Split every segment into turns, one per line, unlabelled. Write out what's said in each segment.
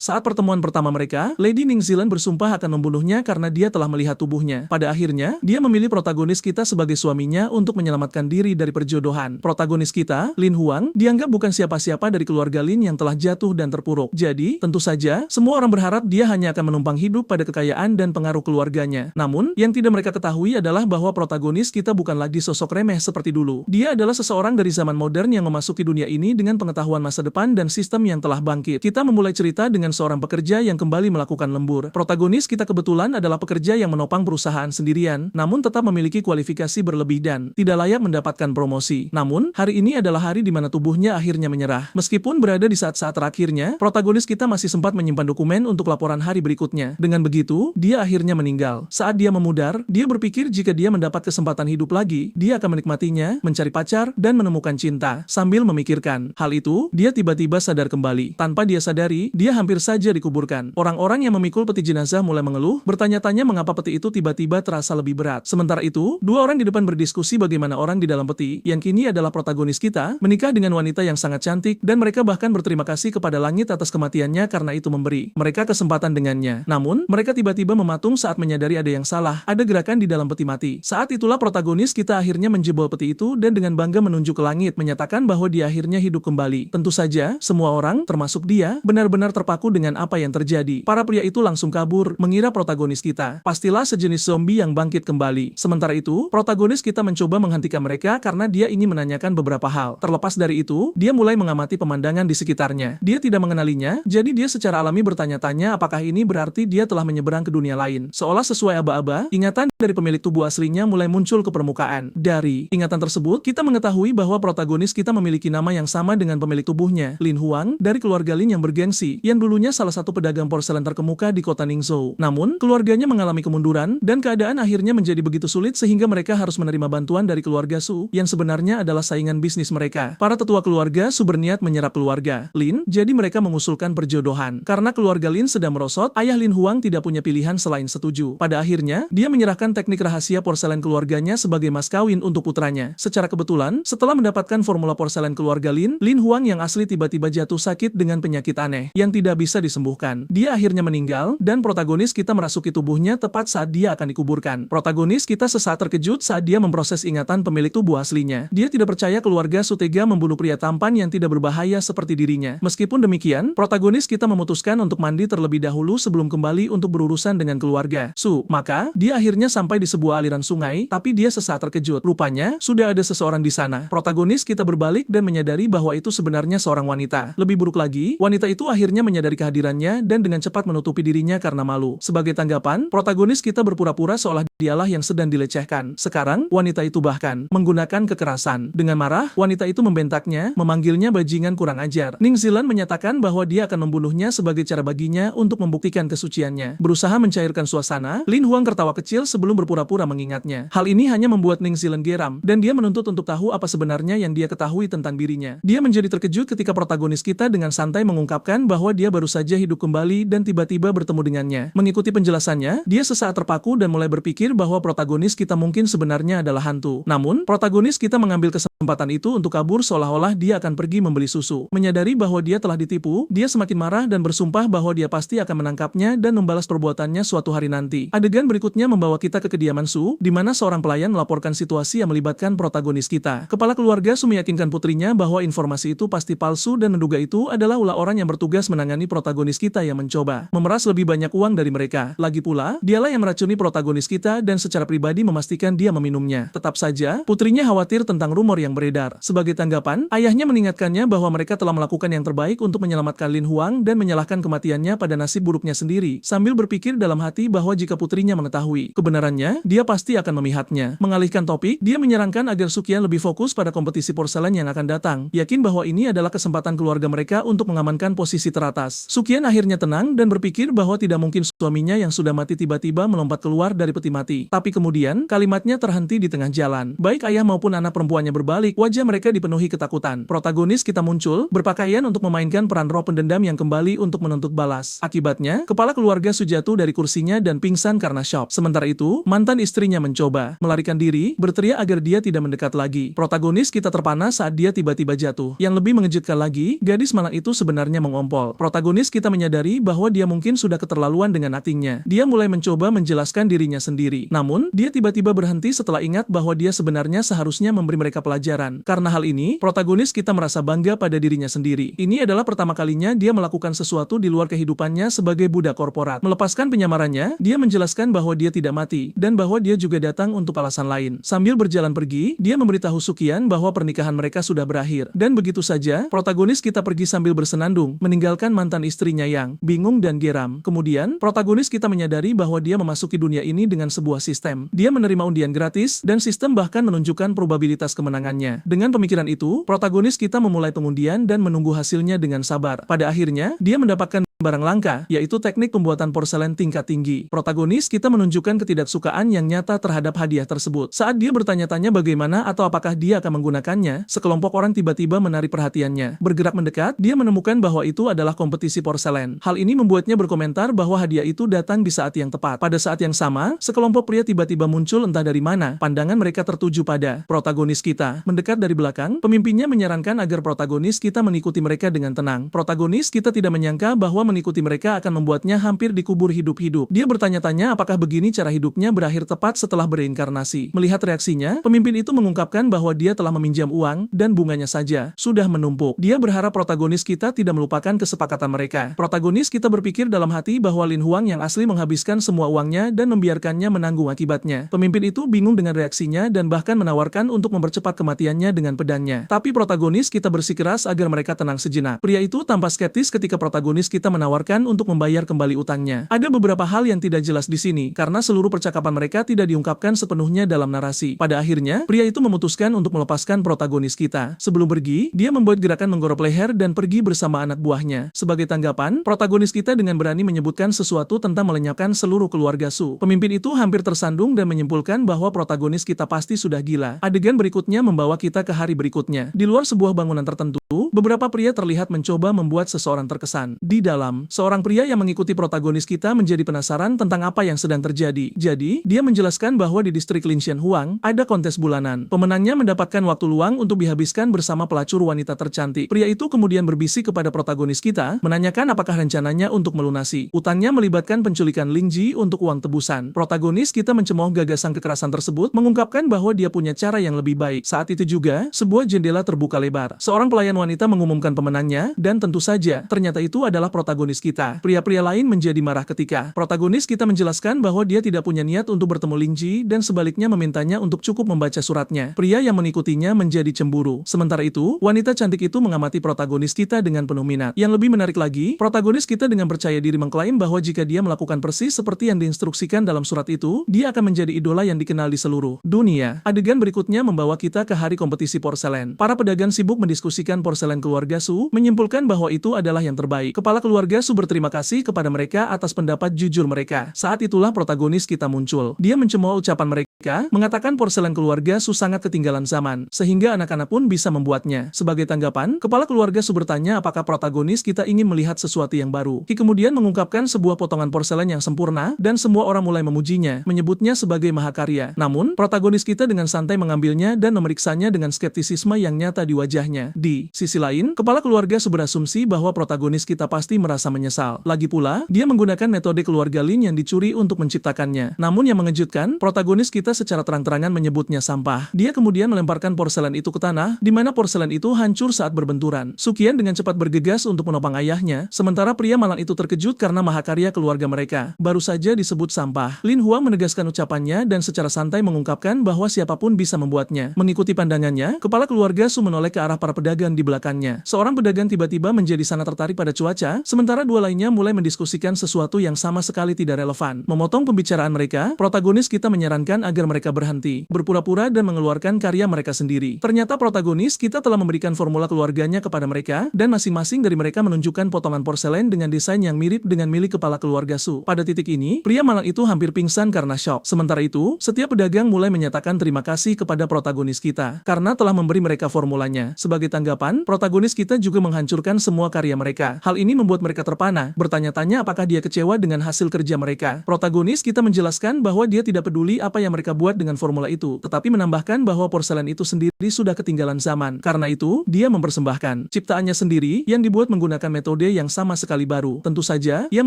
Saat pertemuan pertama mereka, Lady Ning Zilan bersumpah akan membunuhnya karena dia telah melihat tubuhnya. Pada akhirnya, dia memilih protagonis kita sebagai suaminya untuk menyelamatkan diri dari perjodohan. Protagonis kita, Lin Huang, dianggap bukan siapa-siapa dari keluarga Lin yang telah jatuh dan terpuruk. Jadi, tentu saja, semua orang berharap dia hanya akan menumpang hidup pada kekayaan dan pengaruh keluarganya. Namun, yang tidak mereka ketahui adalah bahwa protagonis kita bukan lagi sosok remeh seperti dulu. Dia adalah seseorang dari zaman modern yang memasuki dunia ini dengan pengetahuan masa depan dan sistem yang telah bangkit. Kita memulai cerita dengan seorang pekerja yang kembali melakukan lembur. Protagonis kita kebetulan adalah pekerja yang menopang perusahaan sendirian, namun tetap memiliki kualifikasi berlebih dan tidak layak mendapatkan promosi. Namun, hari ini adalah hari di mana tubuhnya akhirnya menyerah. Meskipun berada di saat-saat terakhirnya, protagonis kita masih sempat menyimpan dokumen untuk laporan hari berikutnya. Dengan begitu, dia akhirnya meninggal. Saat dia memudar, dia berpikir jika dia mendapat kesempatan hidup lagi, dia akan menikmatinya, mencari pacar, dan menemukan cinta. Sambil memikirkan hal itu, dia tiba-tiba sadar kembali. Tanpa dia sadari, dia hampir saja dikuburkan. Orang-orang yang memikul peti jenazah mulai mengeluh, bertanya-tanya mengapa peti itu tiba-tiba terasa lebih berat. Sementara itu, dua orang di depan berdiskusi bagaimana orang di dalam peti, yang kini adalah protagonis kita, menikah dengan wanita yang sangat cantik, dan mereka bahkan berterima kasih kepada langit atas kematiannya karena itu memberi mereka kesempatan dengannya. Namun, mereka tiba-tiba mematung saat menyadari ada yang salah, ada gerakan di dalam peti mati. Saat itulah protagonis kita akhirnya menjebol peti itu dan dengan bangga menunjuk ke langit, menyatakan bahwa dia akhirnya hidup kembali. Tentu saja, semua orang, termasuk dia, benar-benar terpaku dengan apa yang terjadi. Para pria itu langsung kabur, mengira protagonis kita pastilah sejenis zombie yang bangkit kembali. Sementara itu, protagonis kita mencoba menghentikan mereka karena dia ingin menanyakan beberapa hal. Terlepas dari itu, dia mulai mengamati pemandangan di sekitarnya. Dia tidak mengenalinya, jadi dia secara alami bertanya-tanya apakah ini berarti dia telah menyeberang ke dunia lain. Seolah sesuai aba-aba, ingatan dari pemilik tubuh aslinya mulai muncul ke permukaan. Dari ingatan tersebut, kita mengetahui bahwa protagonis kita memiliki nama yang sama dengan pemilik tubuhnya, Lin Huang, dari keluarga Lin yang bergengsi, yang dulunya salah satu pedagang porselen terkemuka di kota Ningzhou. Namun, keluarganya mengalami kemunduran, dan keadaan akhirnya menjadi begitu sulit sehingga mereka harus menerima bantuan dari keluarga Su, yang sebenarnya adalah saingan bisnis mereka. Para tetua keluarga Su berniat menyerap keluarga Lin, jadi mereka mengusulkan perjodohan. Karena keluarga Lin sedang merosot, ayah Lin Huang tidak punya pilihan selain setuju. Pada akhirnya, dia menyerahkan teknik rahasia porselen keluarganya sebagai mas kawin untuk putranya. Secara kebetulan, setelah mendapatkan formula porselen keluarga Lin, Lin Huang yang asli tiba-tiba jatuh sakit dengan penyakit aneh yang tidak bisa disembuhkan. Dia akhirnya meninggal, dan protagonis kita merasuki tubuhnya tepat saat dia akan dikuburkan. Protagonis kita sesaat terkejut saat dia memproses ingatan pemilik tubuh aslinya. Dia tidak percaya keluarga Su tega membunuh pria tampan yang tidak berbahaya seperti dirinya. Meskipun demikian, protagonis kita memutuskan untuk mandi terlebih dahulu sebelum kembali untuk berurusan dengan keluarga Su. Maka, dia akhirnya sampai di sebuah aliran sungai, tapi dia sesaat terkejut. Rupanya, sudah ada seseorang di sana. Protagonis kita berbalik dan menyadari bahwa itu sebenarnya seorang wanita. Lebih buruk lagi, wanita itu akhirnya menyadari kehadirannya dan dengan cepat menutupi dirinya karena malu. Sebagai tanggapan, protagonis kita berpura-pura seolah dialah yang sedang dilecehkan. Sekarang, wanita itu bahkan menggunakan kekerasan. Dengan marah, wanita itu membentaknya, memanggilnya bajingan kurang ajar. Ning Zilan menyatakan bahwa dia akan membunuhnya sebagai cara baginya untuk membuktikan kesuciannya. Berusaha mencairkan suasana, Lin Huang tertawa kecil sebelum berpura-pura mengingatnya. Hal ini hanya membuat Ning Zilan geram, dan dia menuntut untuk tahu apa sebenarnya yang dia ketahui tentang dirinya. Dia menjadi terkejut ketika protagonis kita dengan santai mengungkapkan bahwa dia baru saja hidup kembali dan tiba-tiba bertemu dengannya. Mengikuti penjelasannya, dia sesaat terpaku dan mulai berpikir bahwa protagonis kita mungkin sebenarnya adalah hantu. Namun, protagonis kita mengambil kesempatan itu untuk kabur seolah-olah dia akan pergi membeli susu. Menyadari bahwa dia telah ditipu, dia semakin marah dan bersumpah bahwa dia pasti akan menangkapnya dan membalas perbuatannya suatu hari nanti. Adegan berikutnya membawa kita ke kediaman Su, di mana seorang pelayan melaporkan situasi yang melibatkan protagonis kita. Kepala keluarga Su meyakinkan putrinya bahwa informasi itu pasti palsu dan menduga itu adalah ulah orang yang bertugas menangani protagonis kita yang mencoba memeras lebih banyak uang dari mereka. Lagi pula, dialah yang meracuni protagonis kita dan secara pribadi memastikan dia meminumnya. Tetap saja, putrinya khawatir tentang rumor yang beredar. Sebagai tanggapan, ayahnya mengingatkannya bahwa mereka telah melakukan yang terbaik untuk menyelamatkan Lin Huang dan menyalahkan kematiannya pada nasib buruknya sendiri, sambil berpikir dalam hati bahwa jika putrinya mengetahui kebenarannya, dia pasti akan memihatnya. Mengalihkan topik, dia menyarankan agar Suqian lebih fokus pada kompetisi porselen yang akan datang, yakin bahwa ini adalah kesempatan keluarga mereka untuk mengamankan posisi teratas. Suqian akhirnya tenang dan berpikir bahwa tidak mungkin suaminya yang sudah mati tiba-tiba melompat keluar dari peti mati. Tapi kemudian, kalimatnya terhenti di tengah jalan. Baik ayah maupun anak perempuannya berbalik, wajah mereka dipenuhi ketakutan. Protagonis kita muncul, berpakaian untuk memainkan peran roh pendendam yang kembali untuk menuntut balas. Akibatnya, kepala keluarga Su jatuh dari kursinya dan pingsan karena syok. Sementara itu, mantan istrinya mencoba melarikan diri, berteriak agar dia tidak mendekat lagi. Protagonis kita terpana saat dia tiba-tiba jatuh. Yang lebih mengejutkan lagi, gadis malang itu sebenarnya mengompol. Protagonis Protagonis kita menyadari bahwa dia mungkin sudah keterlaluan dengan aktingnya. Dia mulai mencoba menjelaskan dirinya sendiri. Namun, dia tiba-tiba berhenti setelah ingat bahwa dia sebenarnya seharusnya memberi mereka pelajaran. Karena hal ini, protagonis kita merasa bangga pada dirinya sendiri. Ini adalah pertama kalinya dia melakukan sesuatu di luar kehidupannya sebagai budak korporat. Melepaskan penyamarannya, dia menjelaskan bahwa dia tidak mati, dan bahwa dia juga datang untuk alasan lain. Sambil berjalan pergi, dia memberitahu Sukian bahwa pernikahan mereka sudah berakhir. Dan begitu saja, protagonis kita pergi sambil bersenandung, meninggalkan mantan istrinya yang bingung dan geram. Kemudian, protagonis kita menyadari bahwa dia memasuki dunia ini dengan sebuah sistem. Dia menerima undian gratis, dan sistem bahkan menunjukkan probabilitas kemenangannya. Dengan pemikiran itu, protagonis kita memulai pengundian dan menunggu hasilnya dengan sabar. Pada akhirnya, dia mendapatkan barang langka, yaitu teknik pembuatan porselen tingkat tinggi. Protagonis kita menunjukkan ketidaksukaan yang nyata terhadap hadiah tersebut. Saat dia bertanya-tanya bagaimana atau apakah dia akan menggunakannya, sekelompok orang tiba-tiba menarik perhatiannya. Bergerak mendekat, dia menemukan bahwa itu adalah kompetisi porselen. Hal ini membuatnya berkomentar bahwa hadiah itu datang di saat yang tepat. Pada saat yang sama, sekelompok pria tiba-tiba muncul entah dari mana. Pandangan mereka tertuju pada protagonis kita. Mendekat dari belakang, pemimpinnya menyarankan agar protagonis kita mengikuti mereka dengan tenang. Protagonis kita tidak menyangka bahwa mengikuti mereka akan membuatnya hampir dikubur hidup-hidup. Dia bertanya-tanya apakah begini cara hidupnya berakhir tepat setelah bereinkarnasi. Melihat reaksinya, pemimpin itu mengungkapkan bahwa dia telah meminjam uang, dan bunganya saja sudah menumpuk. Dia berharap protagonis kita tidak melupakan kesepakatan mereka. Protagonis kita berpikir dalam hati bahwa Lin Huang yang asli menghabiskan semua uangnya dan membiarkannya menanggung akibatnya. Pemimpin itu bingung dengan reaksinya dan bahkan menawarkan untuk mempercepat kematiannya dengan pedangnya. Tapi protagonis kita bersikeras agar mereka tenang sejenak. Pria itu tampak skeptis ketika protagonis kita menawarkan untuk membayar kembali utangnya. Ada beberapa hal yang tidak jelas di sini, karena seluruh percakapan mereka tidak diungkapkan sepenuhnya dalam narasi. Pada akhirnya, pria itu memutuskan untuk melepaskan protagonis kita. Sebelum pergi, dia membuat gerakan menggorok leher dan pergi bersama anak buahnya. Sebagai tanggapan, protagonis kita dengan berani menyebutkan sesuatu tentang melenyapkan seluruh keluarga Su. Pemimpin itu hampir tersandung dan menyimpulkan bahwa protagonis kita pasti sudah gila. Adegan berikutnya membawa kita ke hari berikutnya. Di luar sebuah bangunan tertentu, beberapa pria terlihat mencoba membuat seseorang terkesan. Di dalam, seorang pria yang mengikuti protagonis kita menjadi penasaran tentang apa yang sedang terjadi. Jadi, dia menjelaskan bahwa di distrik Linshan Huang, ada kontes bulanan. Pemenangnya mendapatkan waktu luang untuk dihabiskan bersama pelacur wanita tercantik. Pria itu kemudian berbisik kepada protagonis kita, menanyakan apakah rencananya untuk melunasi utangnya melibatkan penculikan Ling Ji untuk uang tebusan. Protagonis kita mencemooh gagasan kekerasan tersebut, mengungkapkan bahwa dia punya cara yang lebih baik. Saat itu juga, sebuah jendela terbuka lebar. Seorang pelayan wanita mengumumkan pemenangnya, dan tentu saja, ternyata itu adalah protagonis kita. Pria-pria lain menjadi marah ketika protagonis kita menjelaskan bahwa dia tidak punya niat untuk bertemu Ling Ji, dan sebaliknya memintanya untuk cukup membaca suratnya. Pria yang mengikutinya menjadi cemburu. Sementara itu, wanita cantik itu mengamati protagonis kita dengan penuh minat. Yang lebih menarik lagi, protagonis kita dengan percaya diri mengklaim bahwa jika dia melakukan persis seperti yang diinstruksikan dalam surat itu, dia akan menjadi idola yang dikenal di seluruh dunia. Adegan berikutnya membawa kita ke hari kompetisi porselen. Para pedagang sibuk mendiskusikan porselen keluarga Su, menyimpulkan bahwa itu adalah yang terbaik. Kepala keluarga Su berterima kasih kepada mereka atas pendapat jujur mereka. Saat itulah protagonis kita muncul. Dia mencemooh ucapan mereka, mengatakan porselen keluarga Su sangat ketinggalan zaman, sehingga anak-anak pun bisa membuatnya. Sebagai tanggapan, kepala keluarga Su bertanya apakah protagonis kita ingin melihat sesuatu yang baru. Ki kemudian mengungkapkan sebuah potongan porselen yang sempurna, dan semua orang mulai memujinya, menyebutnya sebagai mahakarya. Namun, protagonis kita dengan santai mengambilnya dan memeriksanya dengan skeptisisme yang nyata di wajahnya. Di sisi lain, kepala keluarga Su berasumsi bahwa protagonis kita pasti merasa menyesal. Lagi pula, dia menggunakan metode keluarga Lin yang dicuri untuk menciptakannya. Namun yang mengejutkan, protagonis kita secara terang-terangan menyebutnya sampah. Dia kemudian melemparkan porselen itu ke tanah, di mana porselen itu hancur saat berbenturan. Sukian dengan cepat bergegas untuk menopang ayahnya, sementara pria malang itu terkejut karena mahakarya keluarga mereka baru saja disebut sampah. Lin Huang menegaskan ucapannya dan secara santai mengungkapkan bahwa siapapun bisa membuatnya. Mengikuti pandangannya, kepala keluarga Su menoleh ke arah para pedagang di belakangnya. Seorang pedagang tiba-tiba menjadi sangat tertarik pada cuaca, sementara dua lainnya mulai mendiskusikan sesuatu yang sama sekali tidak relevan. Memotong pembicaraan mereka, protagonis kita menyarankan agar mereka berhenti, berpura-pura dan mengeluarkan karya mereka sendiri. Ternyata protagonis kita telah memberikan formula keluarganya kepada mereka, dan masing-masing dari mereka menunjukkan potongan porselen dengan desain yang mirip dengan milik kepala keluarga Su. Pada titik ini, pria malang itu hampir pingsan karena syok. Sementara itu, setiap pedagang mulai menyatakan terima kasih kepada protagonis kita, karena telah memberi mereka formulanya. Sebagai tanggapan, protagonis kita juga menghancurkan semua karya mereka. Hal ini membuat mereka terpana, bertanya-tanya apakah dia kecewa dengan hasil kerja mereka. Protagonis kita menjelaskan bahwa dia tidak peduli apa yang mereka mereka buat dengan formula itu, tetapi menambahkan bahwa porselen itu sendiri sudah ketinggalan zaman. Karena itu, dia mempersembahkan ciptaannya sendiri yang dibuat menggunakan metode yang sama sekali baru. Tentu saja, yang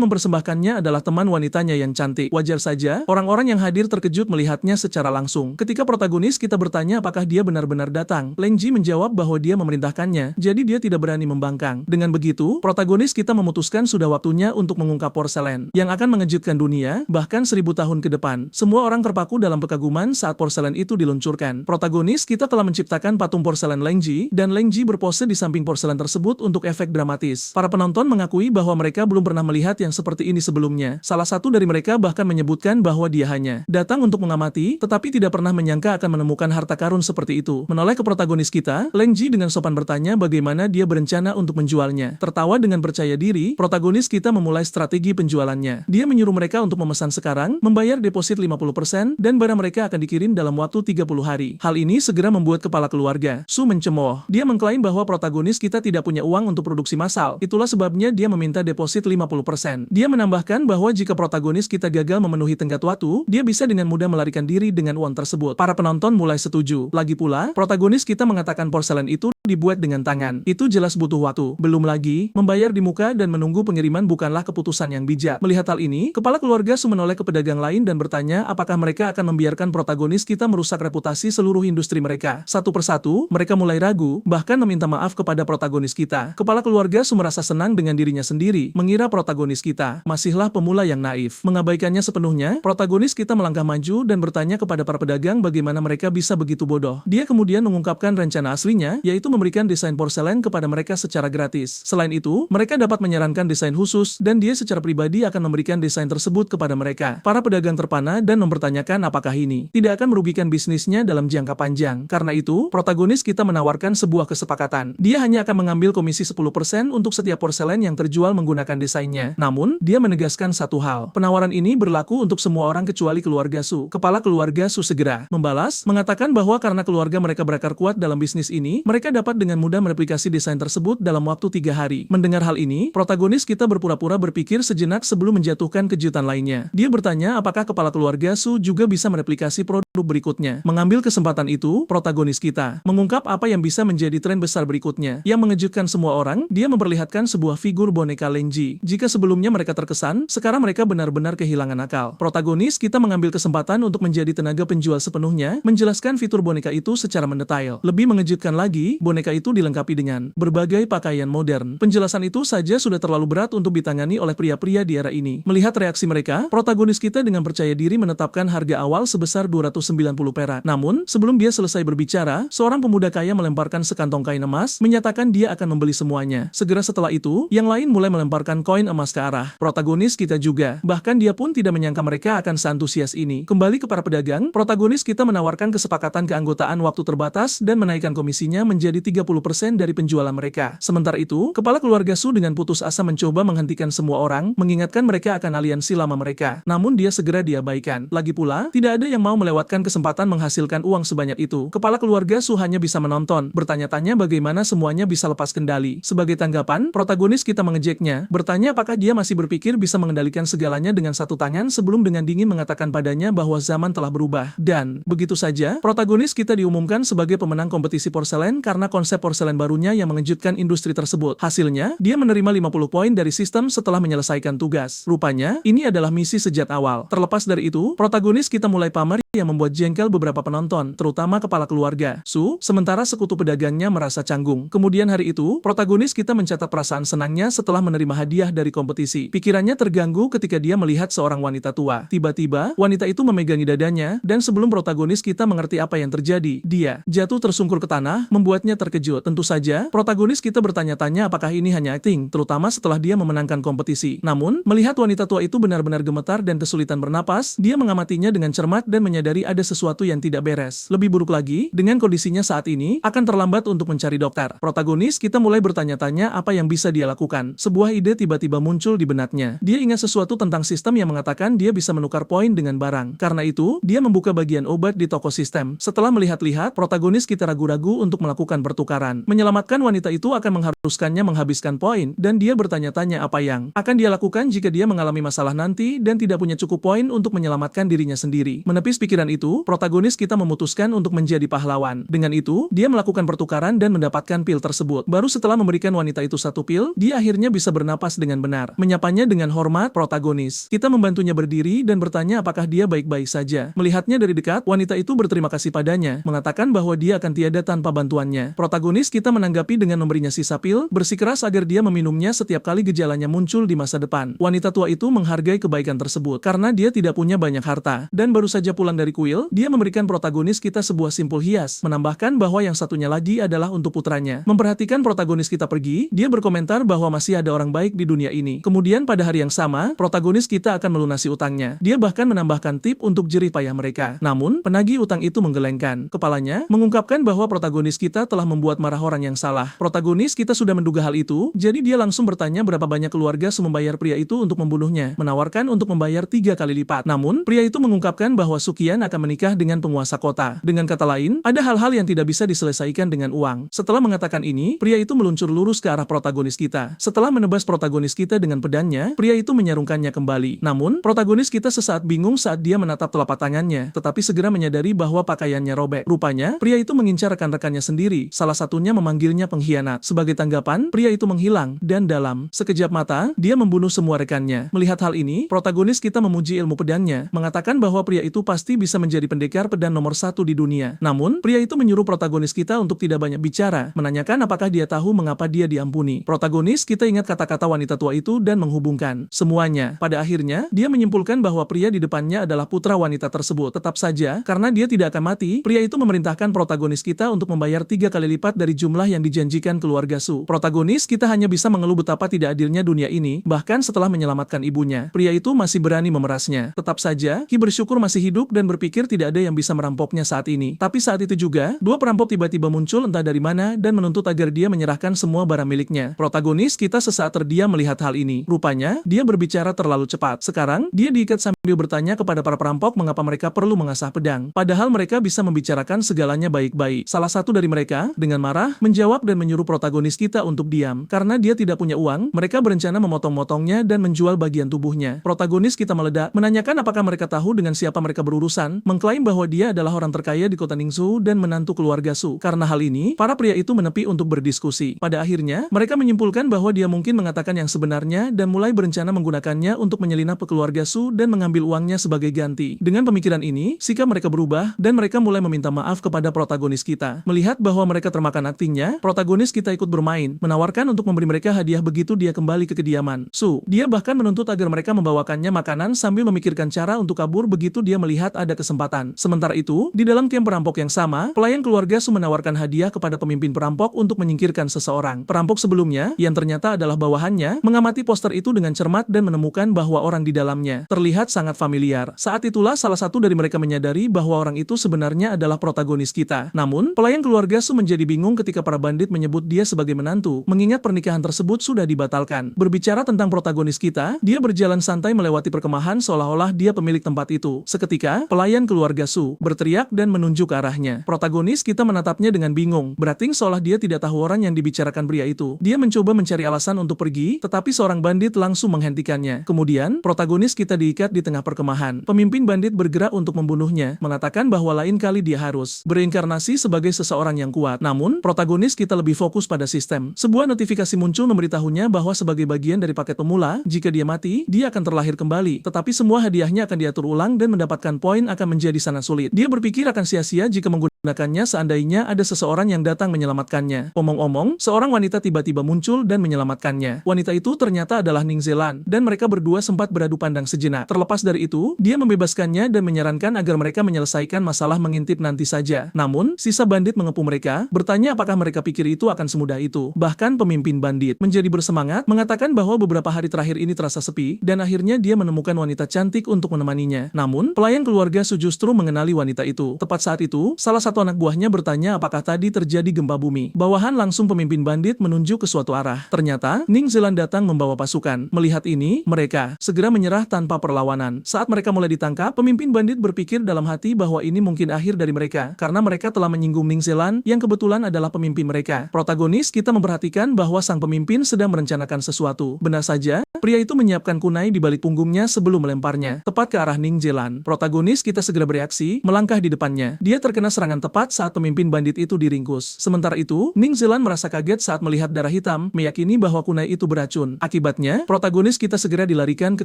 mempersembahkannya adalah teman wanitanya yang cantik. Wajar saja, orang-orang yang hadir terkejut melihatnya secara langsung. Ketika protagonis kita bertanya apakah dia benar-benar datang, Leng Ji menjawab bahwa dia memerintahkannya, jadi dia tidak berani membangkang. Dengan begitu, protagonis kita memutuskan sudah waktunya untuk mengungkap porselen yang akan mengejutkan dunia, bahkan 1000 tahun ke depan. Semua orang terpaku dalam kekaguman saat porselen itu diluncurkan. Protagonis kita telah menciptakan patung porselen Leng Ji, dan Leng Ji berpose di samping porselen tersebut untuk efek dramatis. Para penonton mengakui bahwa mereka belum pernah melihat yang seperti ini sebelumnya. Salah satu dari mereka bahkan menyebutkan bahwa dia hanya datang untuk mengamati, tetapi tidak pernah menyangka akan menemukan harta karun seperti itu. Menoleh ke protagonis kita, Leng Ji dengan sopan bertanya bagaimana dia berencana untuk menjualnya. Tertawa dengan percaya diri, protagonis kita memulai strategi penjualannya. Dia menyuruh mereka untuk memesan sekarang, membayar deposit 50%, dan barang mereka akan dikirim dalam waktu 30 hari. Hal ini segera membuat kepala keluarga Su mencemooh. Dia mengklaim bahwa protagonis kita tidak punya uang untuk produksi massal. Itulah sebabnya dia meminta deposit 50%. Dia menambahkan bahwa jika protagonis kita gagal memenuhi tenggat waktu, dia bisa dengan mudah melarikan diri dengan uang tersebut. Para penonton mulai setuju. Lagi pula, protagonis kita mengatakan porselen itu dibuat dengan tangan. Itu jelas butuh waktu. Belum lagi, membayar di muka dan menunggu pengiriman bukanlah keputusan yang bijak. Melihat hal ini, kepala keluarga Su menoleh ke pedagang lain dan bertanya apakah mereka akan membiarkan protagonis kita merusak reputasi seluruh industri mereka. Satu persatu, mereka mulai ragu, bahkan meminta maaf kepada protagonis kita. Kepala keluarga Su merasa senang dengan dirinya sendiri, mengira protagonis kita masihlah pemula yang naif. Mengabaikannya sepenuhnya, protagonis kita melangkah maju dan bertanya kepada para pedagang bagaimana mereka bisa begitu bodoh. Dia kemudian mengungkapkan rencana aslinya, yaitu memberikan desain porselen kepada mereka secara gratis. Selain itu, mereka dapat menyarankan desain khusus, dan dia secara pribadi akan memberikan desain tersebut kepada mereka. Para pedagang terpana dan mempertanyakan apakah ini tidak akan merugikan bisnisnya dalam jangka panjang. Karena itu, protagonis kita menawarkan sebuah kesepakatan. Dia hanya akan mengambil komisi 10% untuk setiap porselen yang terjual menggunakan desainnya. Namun, dia menegaskan satu hal. Penawaran ini berlaku untuk semua orang kecuali keluarga Su. Kepala keluarga Su segera membalas, mengatakan bahwa karena keluarga mereka berakar kuat dalam bisnis ini, mereka dapat dengan mudah mereplikasi desain tersebut dalam waktu 3 hari. Mendengar hal ini, protagonis kita berpura-pura berpikir sejenak sebelum menjatuhkan kejutan lainnya. Dia bertanya apakah kepala keluarga Su juga bisa mereplikasi produk berikutnya. Mengambil kesempatan itu, protagonis kita mengungkap apa yang bisa menjadi tren besar berikutnya. Yang mengejutkan semua orang, dia memperlihatkan sebuah figur boneka Leng Ji. Jika sebelumnya mereka terkesan, sekarang mereka benar-benar kehilangan akal. Protagonis kita mengambil kesempatan untuk menjadi tenaga penjual sepenuhnya, menjelaskan fitur boneka itu secara mendetail. Lebih mengejutkan lagi, boneka itu dilengkapi dengan berbagai pakaian modern. Penjelasan itu saja sudah terlalu berat untuk ditangani oleh pria-pria di era ini. Melihat reaksi mereka, protagonis kita dengan percaya diri menetapkan harga awal sebesar 290 perak. Namun, sebelum dia selesai berbicara, seorang pemuda kaya melemparkan sekantong kain emas, menyatakan dia akan membeli semuanya. Segera setelah itu, yang lain mulai melemparkan koin emas ke arah protagonis kita juga. Bahkan dia pun tidak menyangka mereka akan seantusias ini. Kembali ke para pedagang, protagonis kita menawarkan kesepakatan keanggotaan waktu terbatas dan menaikkan komisinya menjadi 30% dari penjualan mereka. Sementara itu, kepala keluarga Su dengan putus asa mencoba menghentikan semua orang, mengingatkan mereka akan aliansi lama mereka. Namun dia segera diabaikan. Lagi pula, tidak ada yang mau melewatkan kesempatan menghasilkan uang sebanyak itu. Kepala keluarga Su hanya bisa menonton, bertanya-tanya bagaimana semuanya bisa lepas kendali. Sebagai tanggapan, protagonis kita mengejeknya, bertanya apakah dia masih berpikir bisa mengendalikan segalanya dengan satu tangan sebelum dengan dingin mengatakan padanya bahwa zaman telah berubah. Dan, begitu saja, protagonis kita diumumkan sebagai pemenang kompetisi porselen karena konsep porselen barunya yang mengejutkan industri tersebut. Hasilnya, dia menerima 50 poin dari sistem setelah menyelesaikan tugas. Rupanya, ini adalah misi sejak awal. Terlepas dari itu, protagonis kita mulai pamer yang membuat jengkel beberapa penonton, terutama kepala keluarga Su, sementara sekutu pedagangnya merasa canggung. Kemudian hari itu, protagonis kita mencatat perasaan senangnya setelah menerima hadiah dari kompetisi. Pikirannya terganggu ketika dia melihat seorang wanita tua. Tiba-tiba, wanita itu memegangi dadanya, dan sebelum protagonis kita mengerti apa yang terjadi, dia jatuh tersungkur ke tanah, membuatnya terkejut. Tentu saja, protagonis kita bertanya-tanya apakah ini hanya acting, terutama setelah dia memenangkan kompetisi. Namun, melihat wanita tua itu benar-benar gemetar dan kesulitan bernapas, dia mengamatinya dengan cermat dan menyadari ada sesuatu yang tidak beres. Lebih buruk lagi, dengan kondisinya saat ini, akan terlambat untuk mencari dokter. Protagonis kita mulai bertanya-tanya apa yang bisa dia lakukan. Sebuah ide tiba-tiba muncul di benaknya. Dia ingat sesuatu tentang sistem yang mengatakan dia bisa menukar poin dengan barang. Karena itu, dia membuka bagian obat di toko sistem. Setelah melihat-lihat, protagonis kita ragu-ragu untuk melakukan pertukaran. Menyelamatkan wanita itu akan mengharuskannya menghabiskan poin, dan dia bertanya-tanya apa yang akan dia lakukan jika dia mengalami masalah nanti dan tidak punya cukup poin untuk menyelamatkan dirinya sendiri. Menepis pikiran pemikiran itu, protagonis kita memutuskan untuk menjadi pahlawan. Dengan itu, dia melakukan pertukaran dan mendapatkan pil tersebut. Baru setelah memberikan wanita itu satu pil, dia akhirnya bisa bernapas dengan benar. Menyapanya dengan hormat, protagonis. Kita membantunya berdiri dan bertanya apakah dia baik-baik saja. Melihatnya dari dekat, wanita itu berterima kasih padanya, mengatakan bahwa dia akan tiada tanpa bantuannya. Protagonis kita menanggapi dengan memberinya sisa pil, bersikeras agar dia meminumnya setiap kali gejalanya muncul di masa depan. Wanita tua itu menghargai kebaikan tersebut, karena dia tidak punya banyak harta, dan baru saja pulang dari kuil, dia memberikan protagonis kita sebuah simpul hias, menambahkan bahwa yang satunya lagi adalah untuk putranya. Memperhatikan protagonis kita pergi, dia berkomentar bahwa masih ada orang baik di dunia ini. Kemudian pada hari yang sama, protagonis kita akan melunasi utangnya. Dia bahkan menambahkan tip untuk jerih payah mereka. Namun, penagih utang itu menggelengkan kepalanya, mengungkapkan bahwa protagonis kita telah membuat marah orang yang salah. Protagonis kita sudah menduga hal itu, jadi dia langsung bertanya berapa banyak keluarga membayar pria itu untuk membunuhnya, menawarkan untuk membayar 3 kali lipat. Namun, pria itu mengungkapkan bahwa Sukian akan menikah dengan penguasa kota. Dengan kata lain, ada hal-hal yang tidak bisa diselesaikan dengan uang. Setelah mengatakan ini, pria itu meluncur lurus ke arah protagonis kita. Setelah menebas protagonis kita dengan pedangnya, pria itu menyarungkannya kembali. Namun, protagonis kita sesaat bingung saat dia menatap telapak tangannya, tetapi segera menyadari bahwa pakaiannya robek. Rupanya, pria itu mengincar rekan-rekannya sendiri, salah satunya memanggilnya pengkhianat. Sebagai tanggapan, pria itu menghilang, dan dalam sekejap mata, dia membunuh semua rekannya. Melihat hal ini, protagonis kita memuji ilmu pedangnya, mengatakan bahwa pria itu pasti bisa menjadi pendekar pedang nomor 1 di dunia. Namun, pria itu menyuruh protagonis kita untuk tidak banyak bicara, menanyakan apakah dia tahu mengapa dia diampuni. Protagonis kita ingat kata-kata wanita tua itu dan menghubungkan semuanya. Pada akhirnya, dia menyimpulkan bahwa pria di depannya adalah putra wanita tersebut. Tetap saja, karena dia tidak akan mati, pria itu memerintahkan protagonis kita untuk membayar 3 kali lipat dari jumlah yang dijanjikan keluarga Su. Protagonis kita hanya bisa mengeluh betapa tidak adilnya dunia ini, bahkan setelah menyelamatkan ibunya, pria itu masih berani memerasnya. Tetap saja, Ki bersyukur masih hidup dan berpikir tidak ada yang bisa merampoknya saat ini. Tapi saat itu juga, dua perampok tiba-tiba muncul entah dari mana dan menuntut agar dia menyerahkan semua barang miliknya. Protagonis kita sesaat terdiam melihat hal ini. Rupanya, dia berbicara terlalu cepat. Sekarang, dia diikat sambil bertanya kepada para perampok mengapa mereka perlu mengasah pedang. Padahal mereka bisa membicarakan segalanya baik-baik. Salah satu dari mereka, dengan marah, menjawab dan menyuruh protagonis kita untuk diam. Karena dia tidak punya uang, mereka berencana memotong-motongnya dan menjual bagian tubuhnya. Protagonis kita meledak, menanyakan apakah mereka tahu dengan siapa mereka berurusan, mengklaim bahwa dia adalah orang terkaya di kota Ningzu dan menantu keluarga Su. Karena hal ini, para pria itu menepi untuk berdiskusi. Pada akhirnya, mereka menyimpulkan bahwa dia mungkin mengatakan yang sebenarnya dan mulai berencana menggunakannya untuk menyelinap ke keluarga Su dan mengambil uangnya sebagai ganti. Dengan pemikiran ini, sikap mereka berubah dan mereka mulai meminta maaf kepada protagonis kita. Melihat bahwa mereka termakan aktingnya, protagonis kita ikut bermain, menawarkan untuk memberi mereka hadiah begitu dia kembali ke kediaman Su. Dia bahkan menuntut agar mereka membawakannya makanan sambil memikirkan cara untuk kabur begitu dia melihat ada kesempatan. Sementara itu, di dalam kamp perampok yang sama, pelayan keluarga Su menawarkan hadiah kepada pemimpin perampok untuk menyingkirkan seseorang. Perampok sebelumnya, yang ternyata adalah bawahannya, mengamati poster itu dengan cermat dan menemukan bahwa orang di dalamnya terlihat sangat familiar. Saat itulah salah satu dari mereka menyadari bahwa orang itu sebenarnya adalah protagonis kita. Namun, pelayan keluarga Su menjadi bingung ketika para bandit menyebut dia sebagai menantu, mengingat pernikahan tersebut sudah dibatalkan. Berbicara tentang protagonis kita, dia berjalan santai melewati perkemahan seolah-olah dia pemilik tempat itu. Seketika, pelayan keluarga Su berteriak dan menunjuk ke arahnya. Protagonis kita menatapnya dengan bingung, berating seolah dia tidak tahu orang yang dibicarakan pria itu. Dia mencoba mencari alasan untuk pergi, tetapi seorang bandit langsung menghentikannya. Kemudian, protagonis kita diikat di tengah perkemahan. Pemimpin bandit bergerak untuk membunuhnya, mengatakan bahwa lain kali dia harus berinkarnasi sebagai seseorang yang kuat. Namun, protagonis kita lebih fokus pada sistem. Sebuah notifikasi muncul memberitahunya bahwa sebagai bagian dari paket pemula, jika dia mati, dia akan terlahir kembali. Tetapi semua hadiahnya akan diatur ulang dan mendapatkan poin akan menjadi sangat sulit. Dia berpikir akan sia-sia jika menggunakannya seandainya ada seseorang yang datang menyelamatkannya. Omong-omong, seorang wanita tiba-tiba muncul dan menyelamatkannya. Wanita itu ternyata adalah Ning Zelan, dan mereka berdua sempat beradu pandang sejenak. Terlepas dari itu, dia membebaskannya dan menyarankan agar mereka menyelesaikan masalah mengintip nanti saja. Namun, sisa bandit mengepung mereka, bertanya apakah mereka pikir itu akan semudah itu. Bahkan pemimpin bandit menjadi bersemangat, mengatakan bahwa beberapa hari terakhir ini terasa sepi, dan akhirnya dia menemukan wanita cantik untuk menemaninya. Namun, pelayan keluarga Su justru mengenali wanita itu. Tepat saat itu, salah satu satu anak buahnya bertanya apakah tadi terjadi gempa bumi. Bawahan langsung pemimpin bandit menunjuk ke suatu arah. Ternyata, Ning Zealand datang membawa pasukan. Melihat ini, mereka segera menyerah tanpa perlawanan. Saat mereka mulai ditangkap, pemimpin bandit berpikir dalam hati bahwa ini mungkin akhir dari mereka, karena mereka telah menyinggung Ning Zealand yang kebetulan adalah pemimpin mereka. Protagonis kita memperhatikan bahwa sang pemimpin sedang merencanakan sesuatu. Benar saja, pria itu menyiapkan kunai di balik punggungnya sebelum melemparnya, tepat ke arah Ning Zealand. Protagonis kita segera bereaksi, melangkah di depannya. Dia terkena serangan tepat saat pemimpin bandit itu diringkus. Sementara itu, Ning Zealand merasa kaget saat melihat darah hitam, meyakini bahwa kunai itu beracun. Akibatnya, protagonis kita segera dilarikan ke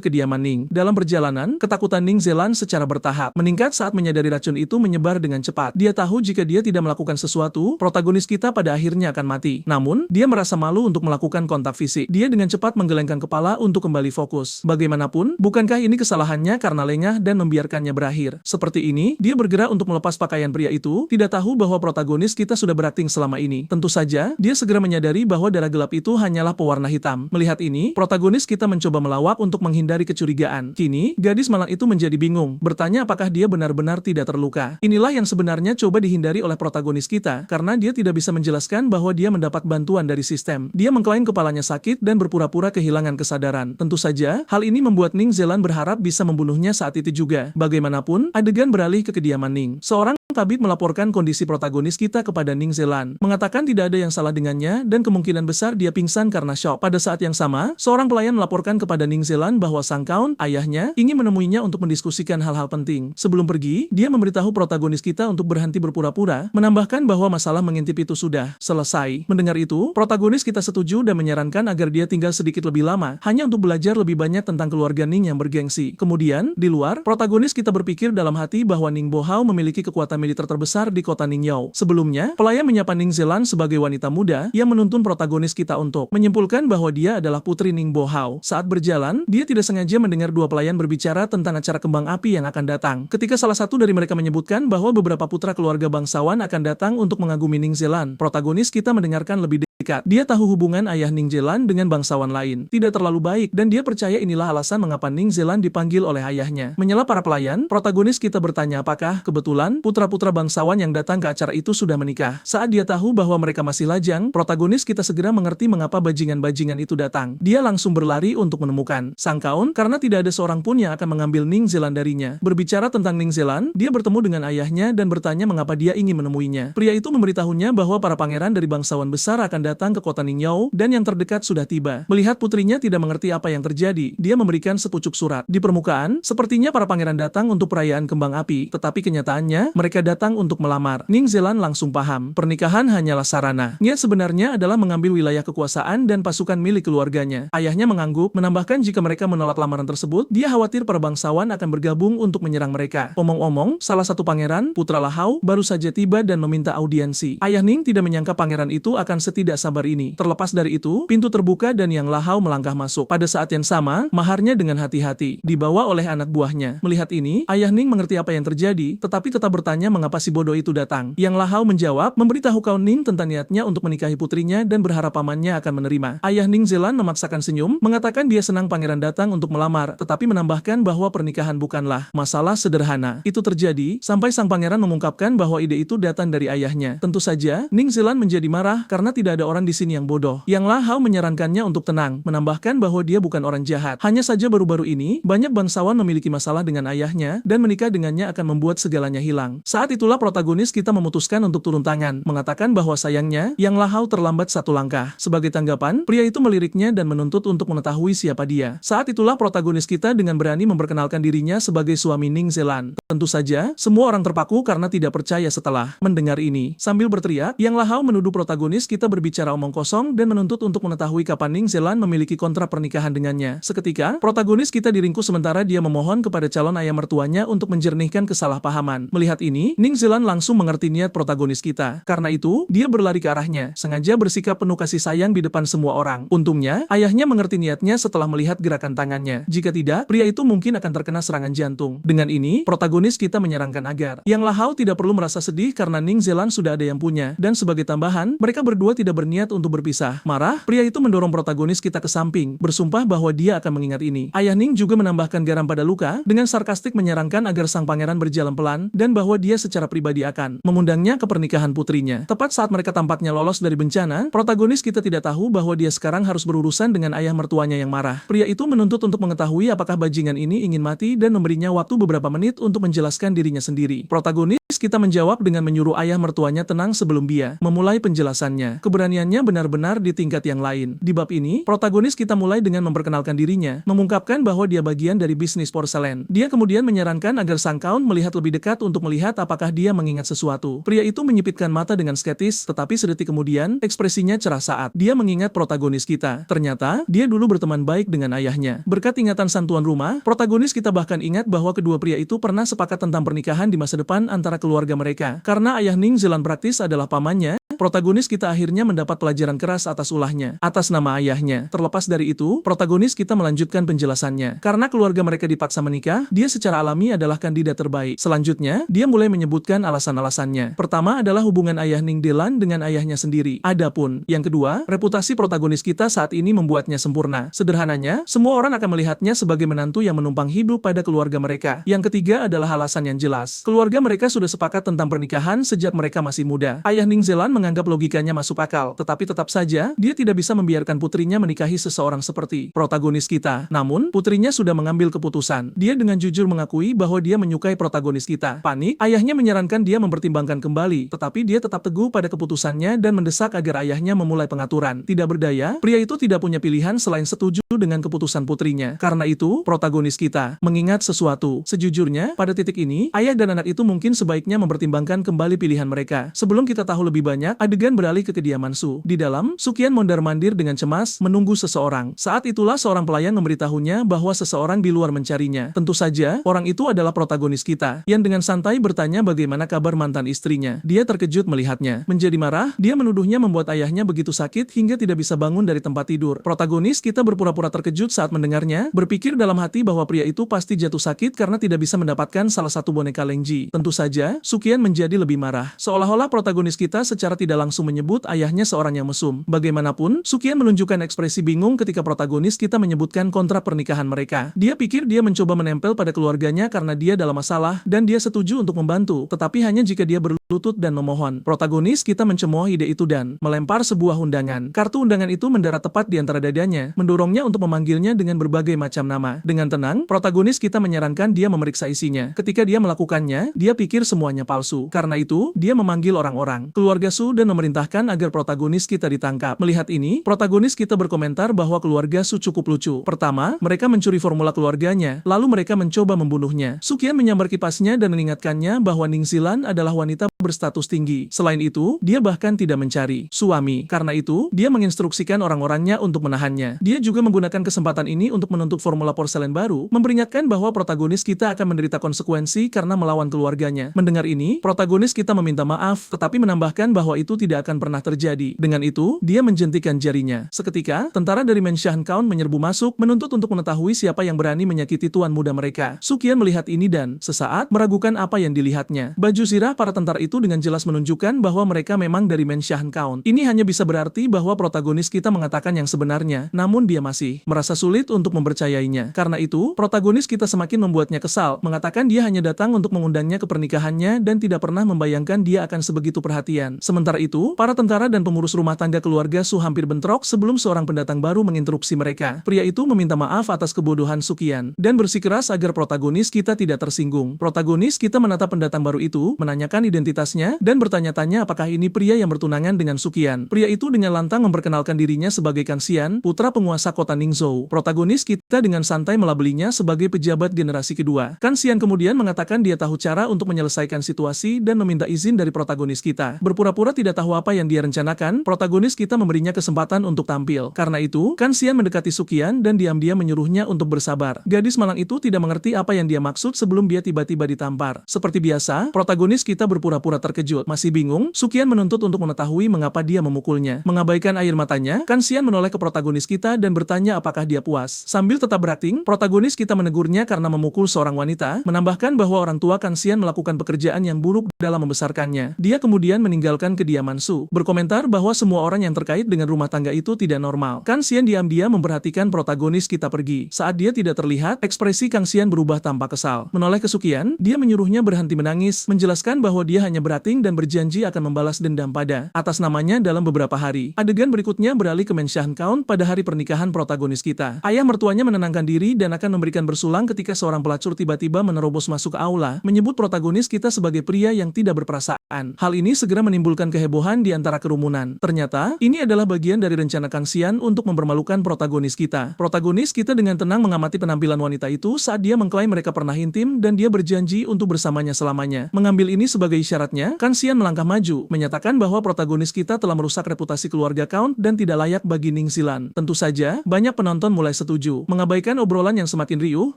kediaman Ning. Dalam perjalanan, ketakutan Ning Zealand secara bertahap meningkat saat menyadari racun itu menyebar dengan cepat. Dia tahu jika dia tidak melakukan sesuatu, protagonis kita pada akhirnya akan mati. Namun, dia merasa malu untuk melakukan kontak fisik. Dia dengan cepat menggelengkan kepala untuk kembali fokus. Bagaimanapun, bukankah ini kesalahannya karena lengah dan membiarkannya berakhir? Seperti ini, dia bergerak untuk melepas pakaian pria itu, tidak tahu bahwa protagonis kita sudah berakting selama ini. Tentu saja, dia segera menyadari bahwa darah gelap itu hanyalah pewarna hitam. Melihat ini, protagonis kita mencoba melawak untuk menghindari kecurigaan. Kini, gadis malang itu menjadi bingung, bertanya apakah dia benar-benar tidak terluka. Inilah yang sebenarnya coba dihindari oleh protagonis kita, karena dia tidak bisa menjelaskan bahwa dia mendapat bantuan dari sistem. Dia mengklaim kepalanya sakit dan berpura-pura kehilangan kesadaran. Tentu saja, hal ini membuat Ning Zealand berharap bisa membunuhnya saat itu juga. Bagaimanapun, adegan beralih ke kediaman Ning. Seorang tabib melaporkan kondisi protagonis kita kepada Ning Zealand, mengatakan tidak ada yang salah dengannya dan kemungkinan besar dia pingsan karena syok. Pada saat yang sama, seorang pelayan melaporkan kepada Ning Zealand bahwa sang Count, ayahnya, ingin menemuinya untuk mendiskusikan hal-hal penting. Sebelum pergi, dia memberitahu protagonis kita untuk berhenti berpura-pura, menambahkan bahwa masalah mengintip itu sudah selesai. Mendengar itu, protagonis kita setuju dan menyarankan agar dia tinggal sedikit lebih lama, hanya untuk belajar lebih banyak tentang keluarga Ning yang bergengsi. Kemudian, di luar, protagonis kita berpikir dalam hati bahwa Ning Bohao memiliki kekuatan militer terbesar di kota Ningyao. Sebelumnya, pelayan menyapa Ning Zealand sebagai wanita muda yang menuntun protagonis kita untuk menyimpulkan bahwa dia adalah putri Ning Bohao. Saat berjalan, dia tidak sengaja mendengar dua pelayan berbicara tentang acara kembang api yang akan datang. Ketika salah satu dari mereka menyebutkan bahwa beberapa putra keluarga bangsawan akan datang untuk mengagumi Ning Zealand, protagonis kita mendengarkan lebih dekat. Dia tahu hubungan ayah Ning Zealand dengan bangsawan lain tidak terlalu baik, dan dia percaya inilah alasan mengapa Ning Zealand dipanggil oleh ayahnya. Menyela para pelayan, protagonis kita bertanya apakah kebetulan putra-putra bangsawan yang datang ke acara itu sudah menikah. Saat dia tahu bahwa mereka masih lajang, protagonis kita segera mengerti mengapa bajingan-bajingan itu datang. Dia langsung berlari untuk menemukan sang Count karena tidak ada seorang pun yang akan mengambil Ning Zealand darinya. Berbicara tentang Ning Zealand, dia bertemu dengan ayahnya dan bertanya mengapa dia ingin menemuinya. Pria itu memberitahunya bahwa para pangeran dari bangsawan besar akan datang ke kota Ningyao dan yang terdekat sudah tiba. Melihat putrinya tidak mengerti apa yang terjadi, dia memberikan sepucuk surat. Di permukaan, sepertinya para pangeran datang untuk perayaan kembang api, tetapi kenyataannya mereka datang untuk melamar. Ning Zealand langsung paham, pernikahan hanyalah sarana. Niat sebenarnya adalah mengambil wilayah kekuasaan dan pasukan milik keluarganya. Ayahnya mengangguk, menambahkan jika mereka menolak lamaran tersebut, dia khawatir para bangsawan akan bergabung untuk menyerang mereka. Omong-omong, salah satu pangeran, Putra Lahau, baru saja tiba dan meminta audiensi. Ayah Ning tidak menyangka pangeran itu akan setidak sabar ini. Terlepas dari itu, pintu terbuka dan Yang Lahau melangkah masuk. Pada saat yang sama, maharnya dengan hati-hati dibawa oleh anak buahnya. Melihat ini, ayah Ning mengerti apa yang terjadi, tetapi tetap bertanya mengapa si bodoh itu datang. Yang Lahau menjawab, memberitahu Count Ning tentang niatnya untuk menikahi putrinya dan berharap pamannya akan menerima. Ayah Ning Zealand memaksakan senyum, mengatakan dia senang pangeran datang untuk melamar, tetapi menambahkan bahwa pernikahan bukanlah masalah sederhana. Itu terjadi sampai sang pangeran mengungkapkan bahwa ide itu datang dari ayahnya. Tentu saja, Ning Zealand menjadi marah karena tidak ada orang di sini yang bodoh. Yang Lahau menyarankannya untuk tenang, menambahkan bahwa dia bukan orang jahat. Hanya saja baru-baru ini, banyak bangsawan memiliki masalah dengan ayahnya, dan menikah dengannya akan membuat segalanya hilang. Saat itulah protagonis kita memutuskan untuk turun tangan, mengatakan bahwa sayangnya, Yang Lahau terlambat satu langkah. Sebagai tanggapan, pria itu meliriknya dan menuntut untuk mengetahui siapa dia. Saat itulah protagonis kita dengan berani memperkenalkan dirinya sebagai suami Ning Zealand. Tentu saja, semua orang terpaku karena tidak percaya setelah mendengar ini. Sambil berteriak, Yang Lahau menuduh protagonis kita berbicara omong kosong dan menuntut untuk mengetahui kapan Ning Zealand memiliki kontrak pernikahan dengannya. Seketika, protagonis kita diringkus sementara dia memohon kepada calon ayah mertuanya untuk menjernihkan kesalahpahaman. Melihat ini, Ning Zealand langsung mengerti niat protagonis kita. Karena itu, dia berlari ke arahnya, sengaja bersikap penuh kasih sayang di depan semua orang. Untungnya, ayahnya mengerti niatnya setelah melihat gerakan tangannya. Jika tidak, pria itu mungkin akan terkena serangan jantung. Dengan ini, protagonis kita menyarankan agar Yang Lahau tidak perlu merasa sedih karena Ning Zealand sudah ada yang punya, dan sebagai tambahan, mereka berdua tidak berniat berniat untuk berpisah. Marah, pria itu mendorong protagonis kita ke samping, bersumpah bahwa dia akan mengingat ini. Ayah Ning juga menambahkan garam pada luka, dengan sarkastik menyarankan agar sang pangeran berjalan pelan, dan bahwa dia secara pribadi akan mengundangnya ke pernikahan putrinya. Tepat saat mereka tampaknya lolos dari bencana, protagonis kita tidak tahu bahwa dia sekarang harus berurusan dengan ayah mertuanya yang marah. Pria itu menuntut untuk mengetahui apakah bajingan ini ingin mati dan memberinya waktu beberapa menit untuk menjelaskan dirinya sendiri. Protagonis kita menjawab dengan menyuruh ayah mertuanya tenang sebelum dia memulai penjelasannya. Keberaniannya benar-benar di tingkat yang lain. Di bab ini, protagonis kita mulai dengan memperkenalkan dirinya, mengungkapkan bahwa dia bagian dari bisnis porselen. Dia kemudian menyarankan agar sang kaun melihat lebih dekat untuk melihat apakah dia mengingat sesuatu. Pria itu menyipitkan mata dengan skeptis, tetapi sedetik kemudian, ekspresinya cerah saat dia mengingat protagonis kita. Ternyata, dia dulu berteman baik dengan ayahnya. Berkat ingatan sang tuan rumah, protagonis kita bahkan ingat bahwa kedua pria itu pernah sepakat tentang pernikahan di masa depan antara keluarga mereka. Karena ayah Ning Zilan praktis adalah pamannya, protagonis kita akhirnya mendapat pelajaran keras atas ulahnya, atas nama ayahnya. Terlepas dari itu, protagonis kita melanjutkan penjelasannya. Karena keluarga mereka dipaksa menikah, dia secara alami adalah kandidat terbaik. Selanjutnya, dia mulai menyebutkan alasan-alasannya. Pertama adalah hubungan ayah Ning Delan dengan ayahnya sendiri. Adapun, yang kedua, reputasi protagonis kita saat ini membuatnya sempurna. Sederhananya, semua orang akan melihatnya sebagai menantu yang menumpang hidup pada keluarga mereka. Yang ketiga adalah alasan yang jelas. Keluarga mereka sudah sepakat tentang pernikahan sejak mereka masih muda. Ayah Ning Zelan menganggap logikanya masuk akal, tetapi tetap saja, dia tidak bisa membiarkan putrinya menikahi seseorang seperti protagonis kita. Namun, putrinya sudah mengambil keputusan. Dia dengan jujur mengakui bahwa dia menyukai protagonis kita. Panik, ayahnya menyarankan dia mempertimbangkan kembali, tetapi dia tetap teguh pada keputusannya dan mendesak agar ayahnya memulai pengaturan. Tidak berdaya, pria itu tidak punya pilihan selain setuju dengan keputusan putrinya. Karena itu, protagonis kita mengingat sesuatu. Sejujurnya, pada titik ini, ayah dan anak itu mungkin sebaiknya mempertimbangkan kembali pilihan mereka. Sebelum kita tahu lebih banyak, adegan beralih ke kediaman Su. Di dalam, Sukian mondar-mandir dengan cemas, menunggu seseorang. Saat itulah seorang pelayan memberitahunya bahwa seseorang di luar mencarinya. Tentu saja, orang itu adalah protagonis kita, yang dengan santai bertanya bagaimana kabar mantan istrinya. Dia terkejut melihatnya. Menjadi marah, dia menuduhnya membuat ayahnya begitu sakit hingga tidak bisa bangun dari tempat tidur. Protagonis kita berpura-pura terkejut saat mendengarnya, berpikir dalam hati bahwa pria itu pasti jatuh sakit karena tidak bisa mendapatkan salah satu boneka Lengji. Tentu saja, Sukian menjadi lebih marah. Seolah-olah protagonis kita secara tidak langsung menyebut ayahnya seorang yang mesum. Bagaimanapun, Sukian menunjukkan ekspresi bingung ketika protagonis kita menyebutkan kontrak pernikahan mereka. Dia pikir dia mencoba menempel pada keluarganya karena dia dalam masalah, dan dia setuju untuk membantu, tetapi hanya jika dia berlutut dan memohon. Protagonis kita mencemooh ide itu dan melempar sebuah undangan. Kartu undangan itu mendarat tepat di antara dadanya, mendorongnya untuk memanggilnya dengan berbagai macam nama. Dengan tenang, protagonis kita menyarankan dia memeriksa isinya. Ketika dia melakukannya, dia pikir semuanya palsu. Karena itu, dia memanggil orang-orang keluarga Su dan memerintahkan agar protagonis kita ditangkap. Melihat ini, protagonis kita berkomentar bahwa keluarga Su cukup lucu. Pertama, mereka mencuri formula keluarganya, lalu mereka mencoba membunuhnya. Sukian menyambar kipasnya dan mengingatkannya bahwa Ning Zilan adalah wanita berstatus tinggi. Selain itu, dia bahkan tidak mencari suami. Karena itu, dia menginstruksikan orang-orangnya untuk menahannya. Dia juga menggunakan kesempatan ini untuk menuntut formula porselen baru, memperingatkan bahwa protagonis kita akan menderita konsekuensi karena melawan keluarganya. Mendengar ini, protagonis kita meminta maaf, tetapi menambahkan bahwa itu tidak akan pernah terjadi. Dengan itu, dia menjentikan jarinya. Seketika, tentara dari Menshan Kaun menyerbu masuk, menuntut untuk mengetahui siapa yang berani menyakiti tuan muda mereka. Sukian melihat ini dan, sesaat, meragukan apa yang dilihatnya. Baju zirah para tentara itu dengan jelas menunjukkan bahwa mereka memang dari Menshan Kaun. Ini hanya bisa berarti bahwa protagonis kita mengatakan yang sebenarnya, namun dia masih merasa sulit untuk mempercayainya. Karena itu, protagonis kita semakin membuatnya kesal, mengatakan dia hanya datang untuk mengundangnya ke pernikahannya dan tidak pernah membayangkan dia akan sebegitu perhatian. Sementara itu, para tentara dan pengurus rumah tangga keluarga Su hampir bentrok sebelum seorang pendatang baru menginterupsi mereka. Pria itu meminta maaf atas kebodohan Sukian dan bersikeras agar protagonis kita tidak tersinggung. Protagonis kita menatap pendatang baru itu, menanyakan identitasnya, dan bertanya-tanya apakah ini pria yang bertunangan dengan Sukian. Pria itu dengan lantang memperkenalkan dirinya sebagai Kang Xian, putra penguasa kota Ningzhou. Protagonis kita dengan santai melabelinya sebagai pejabat generasi kedua. Kang Xian kemudian mengatakan dia tahu cara untuk menyelesaikan situasi dan meminta izin dari protagonis kita. Berpura-pura tidak tahu apa yang dia rencanakan, protagonis kita memberinya kesempatan untuk tampil. Karena itu, Kang Xian mendekati Sukian dan diam-diam menyuruhnya untuk bersabar. Gadis malang itu tidak mengerti apa yang dia maksud sebelum dia tiba-tiba ditampar. Seperti biasa, protagonis kita berpura-pura terkejut. Masih bingung, Sukian menuntut untuk mengetahui mengapa dia memukulnya. Mengabaikan air matanya, Kang Xian menoleh ke protagonis kita dan bertanya apakah dia puas. Sambil tetap berakting, protagonis kita menegurnya karena memukul seorang wanita, menambahkan bahwa orang tua Kang Xian melakukan pekerjaan yang buruk dalam membesarkannya. Dia kemudian meninggalkan kediaman kediaman Su, berkomentar bahwa semua orang yang terkait dengan rumah tangga itu tidak normal. Kang Xian diam-diam memperhatikan protagonis kita pergi. Saat dia tidak terlihat, ekspresi Kang Xian berubah tanpa kesal. Menoleh kesukian, dia menyuruhnya berhenti menangis, menjelaskan bahwa dia hanya berakting dan berjanji akan membalas dendam pada atas namanya dalam beberapa hari. Adegan berikutnya beralih ke Menshan Count pada hari pernikahan protagonis kita. Ayah mertuanya menenangkan diri dan akan memberikan bersulang ketika seorang pelacur tiba-tiba menerobos masuk ke aula, menyebut protagonis kita sebagai pria yang tidak berperasaan. Hal ini segera menimbulkan kehebohan di antara kerumunan. Ternyata, ini adalah bagian dari rencana Kang Xian untuk mempermalukan protagonis kita. Protagonis kita dengan tenang mengamati penampilan wanita itu saat dia mengklaim mereka pernah intim dan dia berjanji untuk bersamanya selamanya. Mengambil ini sebagai isyaratnya, Kang Xian melangkah maju, menyatakan bahwa protagonis kita telah merusak reputasi keluarga Count dan tidak layak bagi Ning Xilan. Tentu saja, banyak penonton mulai setuju. Mengabaikan obrolan yang semakin riuh,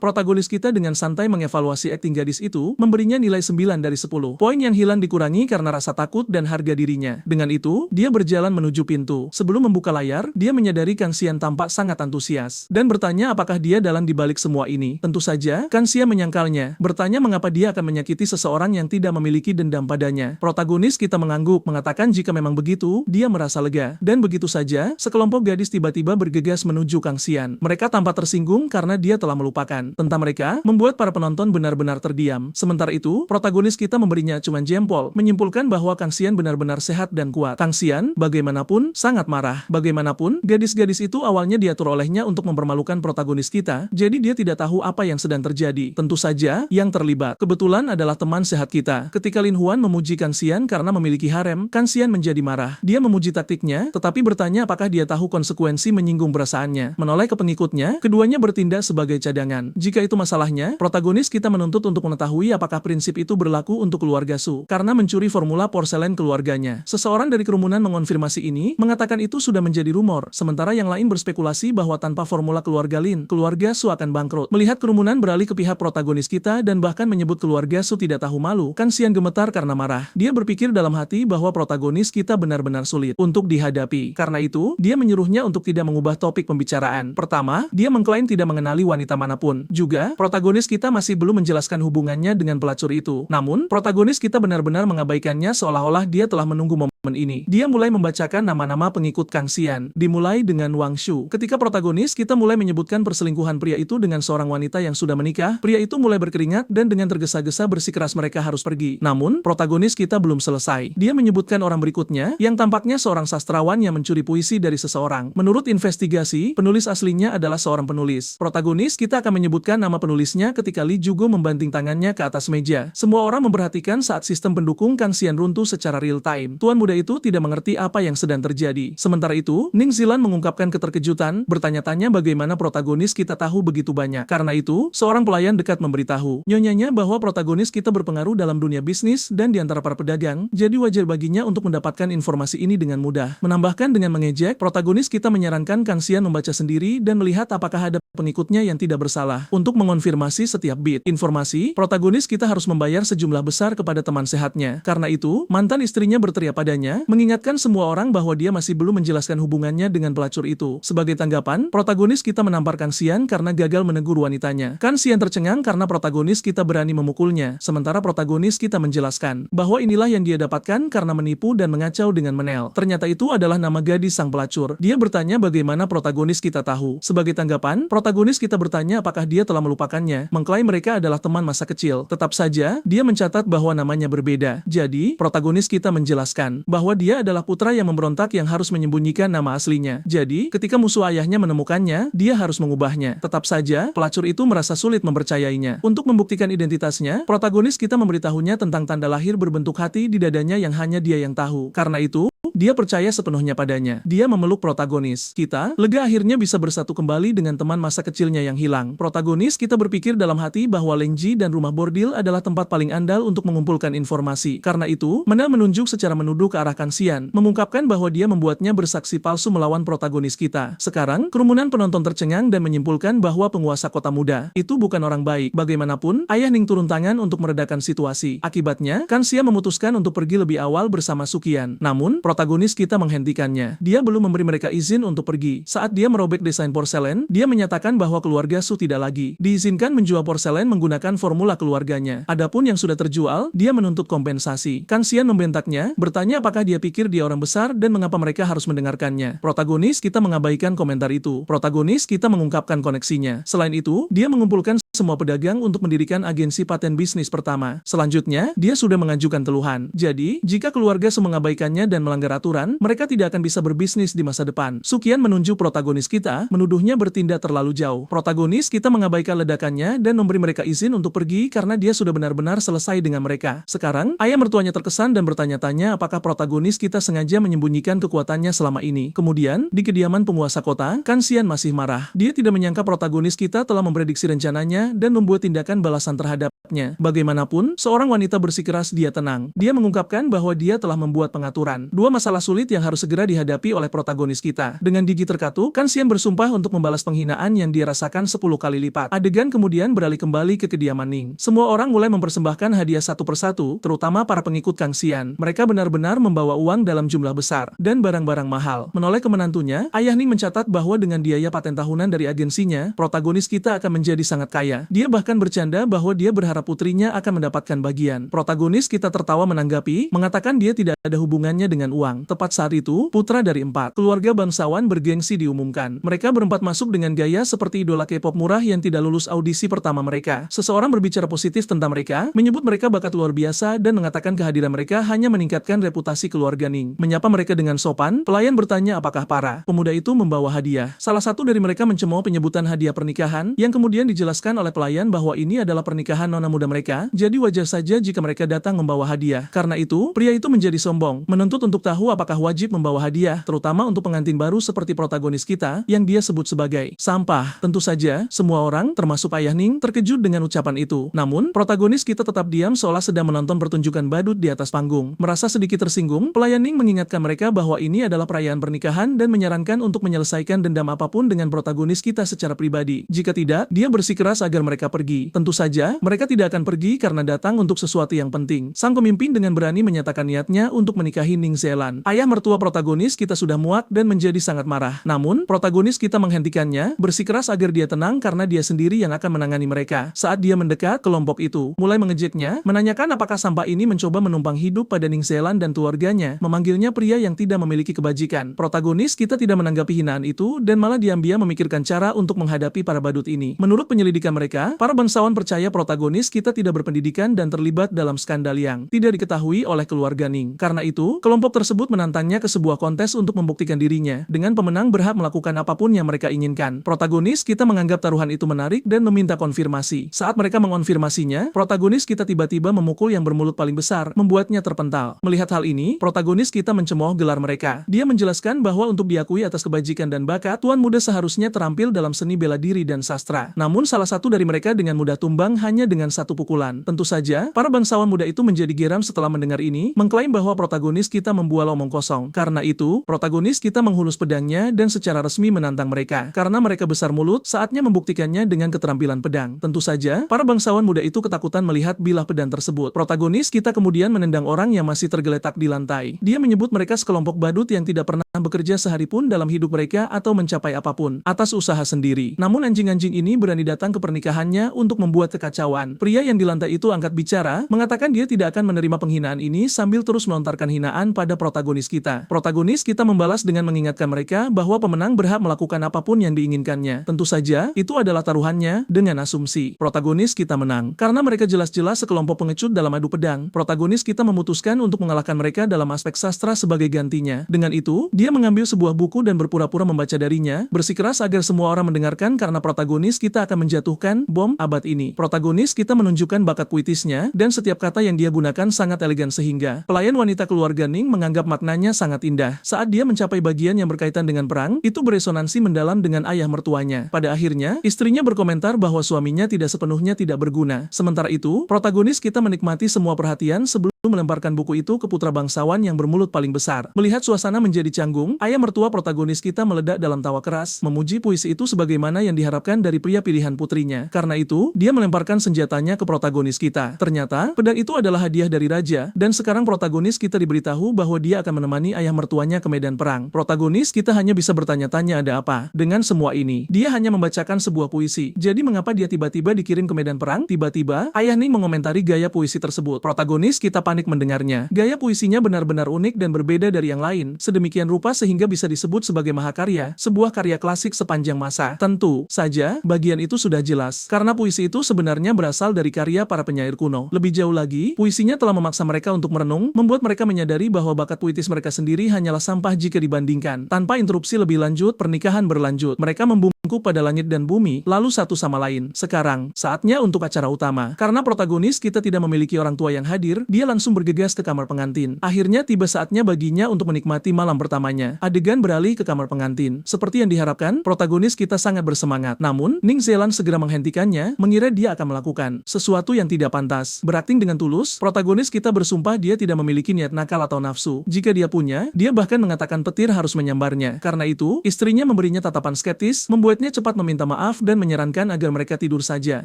protagonis kita dengan santai mengevaluasi akting gadis itu, memberinya nilai 9 dari 10. Poin yang hilang dikurangi karena rasa takut dan harga dirinya. Dengan itu, dia berjalan menuju pintu. Sebelum membuka layar, dia menyadari Kang Xian tampak sangat antusias dan bertanya apakah dia dalang di balik semua ini. Tentu saja, Kang Xian menyangkalnya, bertanya mengapa dia akan menyakiti seseorang yang tidak memiliki dendam padanya. Protagonis kita mengangguk, mengatakan jika memang begitu, dia merasa lega. Dan begitu saja, sekelompok gadis tiba-tiba bergegas menuju Kang Xian. Mereka tampak tersinggung karena dia telah melupakan tentang mereka, membuat para penonton benar-benar terdiam. Sementara itu, protagonis kita memberinya acuan jempol, menyimpulkan bahwa Kang Xian benar-benar sehat dan kuat. Kang Xian, bagaimanapun, sangat marah. Bagaimanapun, gadis-gadis itu awalnya diatur olehnya untuk mempermalukan protagonis kita, jadi dia tidak tahu apa yang sedang terjadi. Tentu saja, yang terlibat kebetulan adalah teman sehat kita. Ketika Lin Huan memuji Kang Xian karena memiliki harem, Kang Xian menjadi marah. Dia memuji taktiknya, tetapi bertanya apakah dia tahu konsekuensi menyinggung perasaannya. Menoleh ke pengikutnya, keduanya bertindak sebagai cadangan. Jika itu masalahnya, protagonis kita menuntut untuk mengetahui apakah prinsip itu berlaku untuk keluarga Su, karena mencuri formula porselen keluarganya. Seseorang dari kerumunan mengonfirmasi ini, mengatakan itu sudah menjadi rumor, sementara yang lain berspekulasi bahwa tanpa formula keluarga Lin, keluarga Su akan bangkrut. Melihat kerumunan beralih ke pihak protagonis kita dan bahkan menyebut keluarga Su tidak tahu malu, Kang Xian gemetar karena marah. Dia berpikir dalam hati bahwa protagonis kita benar-benar sulit untuk dihadapi. Karena itu, dia menyuruhnya untuk tidak mengubah topik pembicaraan. Pertama, dia mengklaim tidak mengenali wanita manapun. Juga, protagonis kita masih belum menjelaskan hubungannya dengan pelacur itu. Namun, protagonis kita benar-benar mengabaikannya seolah-olah dia telah menunggu momen ini. Dia mulai membacakan nama-nama pengikut Kang Xian, dimulai dengan Wang Shu. Ketika protagonis kita mulai menyebutkan perselingkuhan pria itu dengan seorang wanita yang sudah menikah, pria itu mulai berkeringat dan dengan tergesa-gesa bersikeras mereka harus pergi. Namun, protagonis kita belum selesai. Dia menyebutkan orang berikutnya, yang tampaknya seorang sastrawan yang mencuri puisi dari seseorang. Menurut investigasi, penulis aslinya adalah seorang penulis. Protagonis kita akan menyebutkan nama penulisnya ketika Li Jugo membanting tangannya ke atas meja. Semua orang memperhatikan saat sistem pendukung Kang Xian runtuh secara real time. Tuan muda itu tidak mengerti apa yang sedang terjadi. Sementara itu, Ning Xilan mengungkapkan keterkejutan, bertanya-tanya bagaimana protagonis kita tahu begitu banyak. Karena itu, seorang pelayan dekat memberitahu nyonyanya bahwa protagonis kita berpengaruh dalam dunia bisnis dan di antara para pedagang, jadi wajar baginya untuk mendapatkan informasi ini dengan mudah. Menambahkan dengan mengejek, protagonis kita menyarankan Kang Xian membaca sendiri dan melihat apakah ada pengikutnya yang tidak bersalah. Untuk mengonfirmasi setiap bit informasi, protagonis kita harus membayar sejumlah besar kepada teman sehatnya. Karena itu, mantan istrinya berteriak padanya, mengingatkan semua orang bahwa dia masih belum menjelaskan hubungannya dengan pelacur itu. Sebagai tanggapan, protagonis kita menampar Kang Xian karena gagal menegur wanitanya. Kang Xian tercengang karena protagonis kita berani memukulnya, sementara protagonis kita menjelaskan bahwa inilah yang dia dapatkan karena menipu dan mengacau dengan menel. Ternyata itu adalah nama gadis sang pelacur. Dia bertanya bagaimana protagonis kita tahu. Sebagai tanggapan, protagonis kita bertanya apakah dia telah melupakannya, mengklaim mereka adalah teman masa kecil. Tetap saja, dia mencatat bahwa namanya berbeda. Jadi, protagonis kita menjelaskan bahwa dia adalah putra yang memberontak yang harus menyembunyikan nama aslinya. Jadi, ketika musuh ayahnya menemukannya, dia harus mengubahnya. Tetap saja, pelacur itu merasa sulit mempercayainya. Untuk membuktikan identitasnya, protagonis kita memberitahunya tentang tanda lahir berbentuk hati di dadanya yang hanya dia yang tahu. Karena itu, dia percaya sepenuhnya padanya. Dia memeluk protagonis kita, lega akhirnya bisa bersatu kembali dengan teman masa kecilnya yang hilang. Protagonis kita berpikir dalam hati bahwa Lengji dan rumah bordil adalah tempat paling andal untuk mengumpulkan informasi. Karena itu, Menel menunjuk secara menuduh ke arah Kang Xian, mengungkapkan bahwa dia membuatnya bersaksi palsu melawan protagonis kita. Sekarang, kerumunan penonton tercengang dan menyimpulkan bahwa penguasa kota muda itu bukan orang baik. Bagaimanapun, ayah Ning turun tangan untuk meredakan situasi. Akibatnya, Kang Xian memutuskan untuk pergi lebih awal bersama Sukian. Namun, protagonis protagonis kita menghentikannya. Dia belum memberi mereka izin untuk pergi. Saat dia merobek desain porselen, dia menyatakan bahwa keluarga Su tidak lagi diizinkan menjual porselen menggunakan formula keluarganya. Adapun yang sudah terjual, dia menuntut kompensasi. Kang Xian membentaknya, bertanya apakah dia pikir dia orang besar dan mengapa mereka harus mendengarkannya. Protagonis kita mengabaikan komentar itu. Protagonis kita mengungkapkan koneksinya. Selain itu, dia mengumpulkan semua pedagang untuk mendirikan agensi paten bisnis pertama. Selanjutnya, dia sudah mengajukan teluhan. Jadi, jika keluarga Su mengabaikannya dan melanggar aturan, mereka tidak akan bisa berbisnis di masa depan. Su Qian menunjuk protagonis kita, menuduhnya bertindak terlalu jauh. Protagonis kita mengabaikan ledakannya dan memberi mereka izin untuk pergi karena dia sudah benar-benar selesai dengan mereka. Sekarang, ayah mertuanya terkesan dan bertanya-tanya apakah protagonis kita sengaja menyembunyikan kekuatannya selama ini. Kemudian, di kediaman penguasa kota, Kang Xian masih marah. Dia tidak menyangka protagonis kita telah memprediksi rencananya dan membuat tindakan balasan terhadapnya. Bagaimanapun, seorang wanita bersikeras dia tenang. Dia mengungkapkan bahwa dia telah membuat pengaturan. Dua masalah sulit yang harus segera dihadapi oleh protagonis kita. Dengan gigi terkatup, Kang Xian bersumpah untuk membalas penghinaan yang dia rasakan 10 kali lipat. Adegan kemudian beralih kembali ke kediaman Ning. Semua orang mulai mempersembahkan hadiah satu persatu, terutama para pengikut Kang Xian. Mereka benar-benar membawa uang dalam jumlah besar dan barang-barang mahal. Menoleh ke menantunya, ayah Ning mencatat bahwa dengan biaya paten tahunan dari agensinya, protagonis kita akan menjadi sangat kaya. Dia bahkan bercanda bahwa dia berharap putrinya akan mendapatkan bagian. Protagonis kita tertawa menanggapi, mengatakan dia tidak ada hubungannya dengan uang. Tepat saat itu, putra dari 4 keluarga bangsawan bergengsi diumumkan. Mereka berempat masuk dengan gaya seperti idola K-pop murah yang tidak lulus audisi pertama mereka. Seseorang berbicara positif tentang mereka, menyebut mereka bakat luar biasa dan mengatakan kehadiran mereka hanya meningkatkan reputasi keluarga Ning. Menyapa mereka dengan sopan, pelayan bertanya apakah para pemuda itu membawa hadiah. Salah satu dari mereka mencemooh penyebutan hadiah pernikahan, yang kemudian dijelaskan oleh pelayan bahwa ini adalah pernikahan nona muda mereka, jadi wajar saja jika mereka datang membawa hadiah. Karena itu, pria itu menjadi sombong, menuntut untuk tahu apakah wajib membawa hadiah, terutama untuk pengantin baru seperti protagonis kita, yang dia sebut sebagai sampah. Tentu saja, semua orang, termasuk ayah Ning, terkejut dengan ucapan itu. Namun, protagonis kita tetap diam seolah sedang menonton pertunjukan badut di atas panggung. Merasa sedikit tersinggung, pelayan Ning mengingatkan mereka bahwa ini adalah perayaan pernikahan dan menyarankan untuk menyelesaikan dendam apapun dengan protagonis kita secara pribadi. Jika tidak, dia bersikeras agar mereka pergi. Tentu saja, mereka tidak akan pergi karena datang untuk sesuatu yang penting. Sang pemimpin dengan berani menyatakan niatnya untuk menikahi Ning Zealand. Ayah mertua protagonis kita sudah muak dan menjadi sangat marah. Namun, protagonis kita menghentikannya, bersikeras agar dia tenang karena dia sendiri yang akan menangani mereka. Saat dia mendekat, kelompok itu mulai mengejeknya, menanyakan apakah sampah ini mencoba menumpang hidup pada Ning Zealand dan keluarganya, memanggilnya pria yang tidak memiliki kebajikan. Protagonis kita tidak menanggapi hinaan itu dan malah diam-diam memikirkan cara untuk menghadapi para badut ini. Menurut penyelidikan mereka, para bangsawan percaya protagonis kita tidak berpendidikan dan terlibat dalam skandal yang tidak diketahui oleh keluarga Ning. Karena itu, kelompok tersebut menantangnya ke sebuah kontes untuk membuktikan dirinya. Dengan pemenang berhak melakukan apapun yang mereka inginkan. Protagonis kita menganggap taruhan itu menarik dan meminta konfirmasi. Saat mereka mengonfirmasinya, protagonis kita tiba-tiba memukul yang bermulut paling besar, membuatnya terpental. Melihat hal ini, protagonis kita mencemooh gelar mereka. Dia menjelaskan bahwa untuk diakui atas kebajikan dan bakat, tuan muda seharusnya terampil dalam seni bela diri dan sastra. Namun salah satu dari mereka dengan mudah tumbang hanya dengan satu pukulan. Tentu saja, para bangsawan muda itu menjadi geram setelah mendengar ini, mengklaim bahwa protagonis kita membual omong kosong. Karena itu, protagonis kita menghunus pedangnya dan secara resmi menantang mereka. Karena mereka besar mulut, saatnya membuktikannya dengan keterampilan pedang. Tentu saja, para bangsawan muda itu ketakutan melihat bilah pedang tersebut. Protagonis kita kemudian menendang orang yang masih tergeletak di lantai. Dia menyebut mereka sekelompok badut yang tidak pernah bekerja sehari pun dalam hidup mereka atau mencapai apapun atas usaha sendiri. Namun anjing-anjing ini berani datang ke pernikahannya untuk membuat kekacauan. Pria yang di lantai itu angkat bicara, mengatakan dia tidak akan menerima penghinaan ini sambil terus melontarkan hinaan pada protagonis kita. Protagonis kita membalas dengan mengingatkan mereka bahwa pemenang berhak melakukan apapun yang diinginkannya. Tentu saja, itu adalah taruhannya dengan asumsi protagonis kita menang. Karena mereka jelas-jelas sekelompok pengecut dalam adu pedang, protagonis kita memutuskan untuk mengalahkan mereka dalam aspek sastra sebagai gantinya. Dengan itu, dia mengambil sebuah buku dan berpura-pura membaca darinya, bersikeras agar semua orang mendengarkan karena protagonis kita akan menjatuhkan bom abad ini. Protagonis kita menunjukkan bakat puitisnya, dan setiap kata yang dia gunakan sangat elegan sehingga pelayan wanita keluarga Ning menganggap maknanya sangat indah. Saat dia mencapai bagian yang berkaitan dengan perang, itu beresonansi mendalam dengan ayah mertuanya. Pada akhirnya, istrinya berkomentar bahwa suaminya tidak sepenuhnya tidak berguna. Sementara itu, protagonis kita menikmati semua perhatian sebelum melemparkan buku itu ke putra bangsawan yang bermulut paling besar. Melihat suasana menjadi canggung, ayah mertua protagonis kita meledak dalam tawa keras, memuji puisi itu sebagaimana yang diharapkan dari pria pilihan putrinya. Karena itu, dia melemparkan senjatanya ke protagonis kita. Ternyata, pedang itu adalah hadiah dari raja, dan sekarang protagonis kita diberitahu bahwa dia akan menemani ayah mertuanya ke medan perang. Protagonis kita hanya bisa bertanya-tanya ada apa dengan semua ini. Dia hanya membacakan sebuah puisi. Jadi mengapa dia tiba-tiba dikirim ke medan perang? Tiba-tiba, ayah Ning mengomentari gaya puisi tersebut. Protagonis kita panik mendengarnya. Gaya puisinya benar-benar unik dan berbeda dari yang lain, sedemikian rupa sehingga bisa disebut sebagai mahakarya, sebuah karya klasik sepanjang masa. Tentu saja, bagian itu sudah jelas, karena puisi itu sebenarnya berasal dari karya para penyair kuno. Lebih jauh lagi, puisinya telah memaksa mereka untuk merenung, membuat mereka menyadari bahwa bakat puitis mereka sendiri hanyalah sampah jika dibandingkan. Tanpa interupsi lebih lanjut, pernikahan berlanjut. Mereka membungkuk pada langit dan bumi, lalu satu sama lain. Sekarang, saatnya untuk acara utama. Karena protagonis kita tidak memiliki orang tua yang hadir, dia langsung bergegas ke kamar pengantin. Akhirnya tiba saatnya baginya untuk menikmati malam pertamanya. Adegan beralih ke kamar pengantin. Seperti yang diharapkan, protagonis kita sangat bersemangat. Namun, Ning Zealand segera menghentikannya, mengira dia akan melakukan sesuatu yang tidak pantas. Berakting dengan tulus, protagonis kita bersumpah dia tidak memiliki niat nakal atau nafsu. Jika dia punya, dia bahkan mengatakan petir harus menyambarnya. Karena itu, istrinya memberinya tatapan skeptis, membuatnya cepat meminta maaf dan menyarankan agar mereka tidur saja.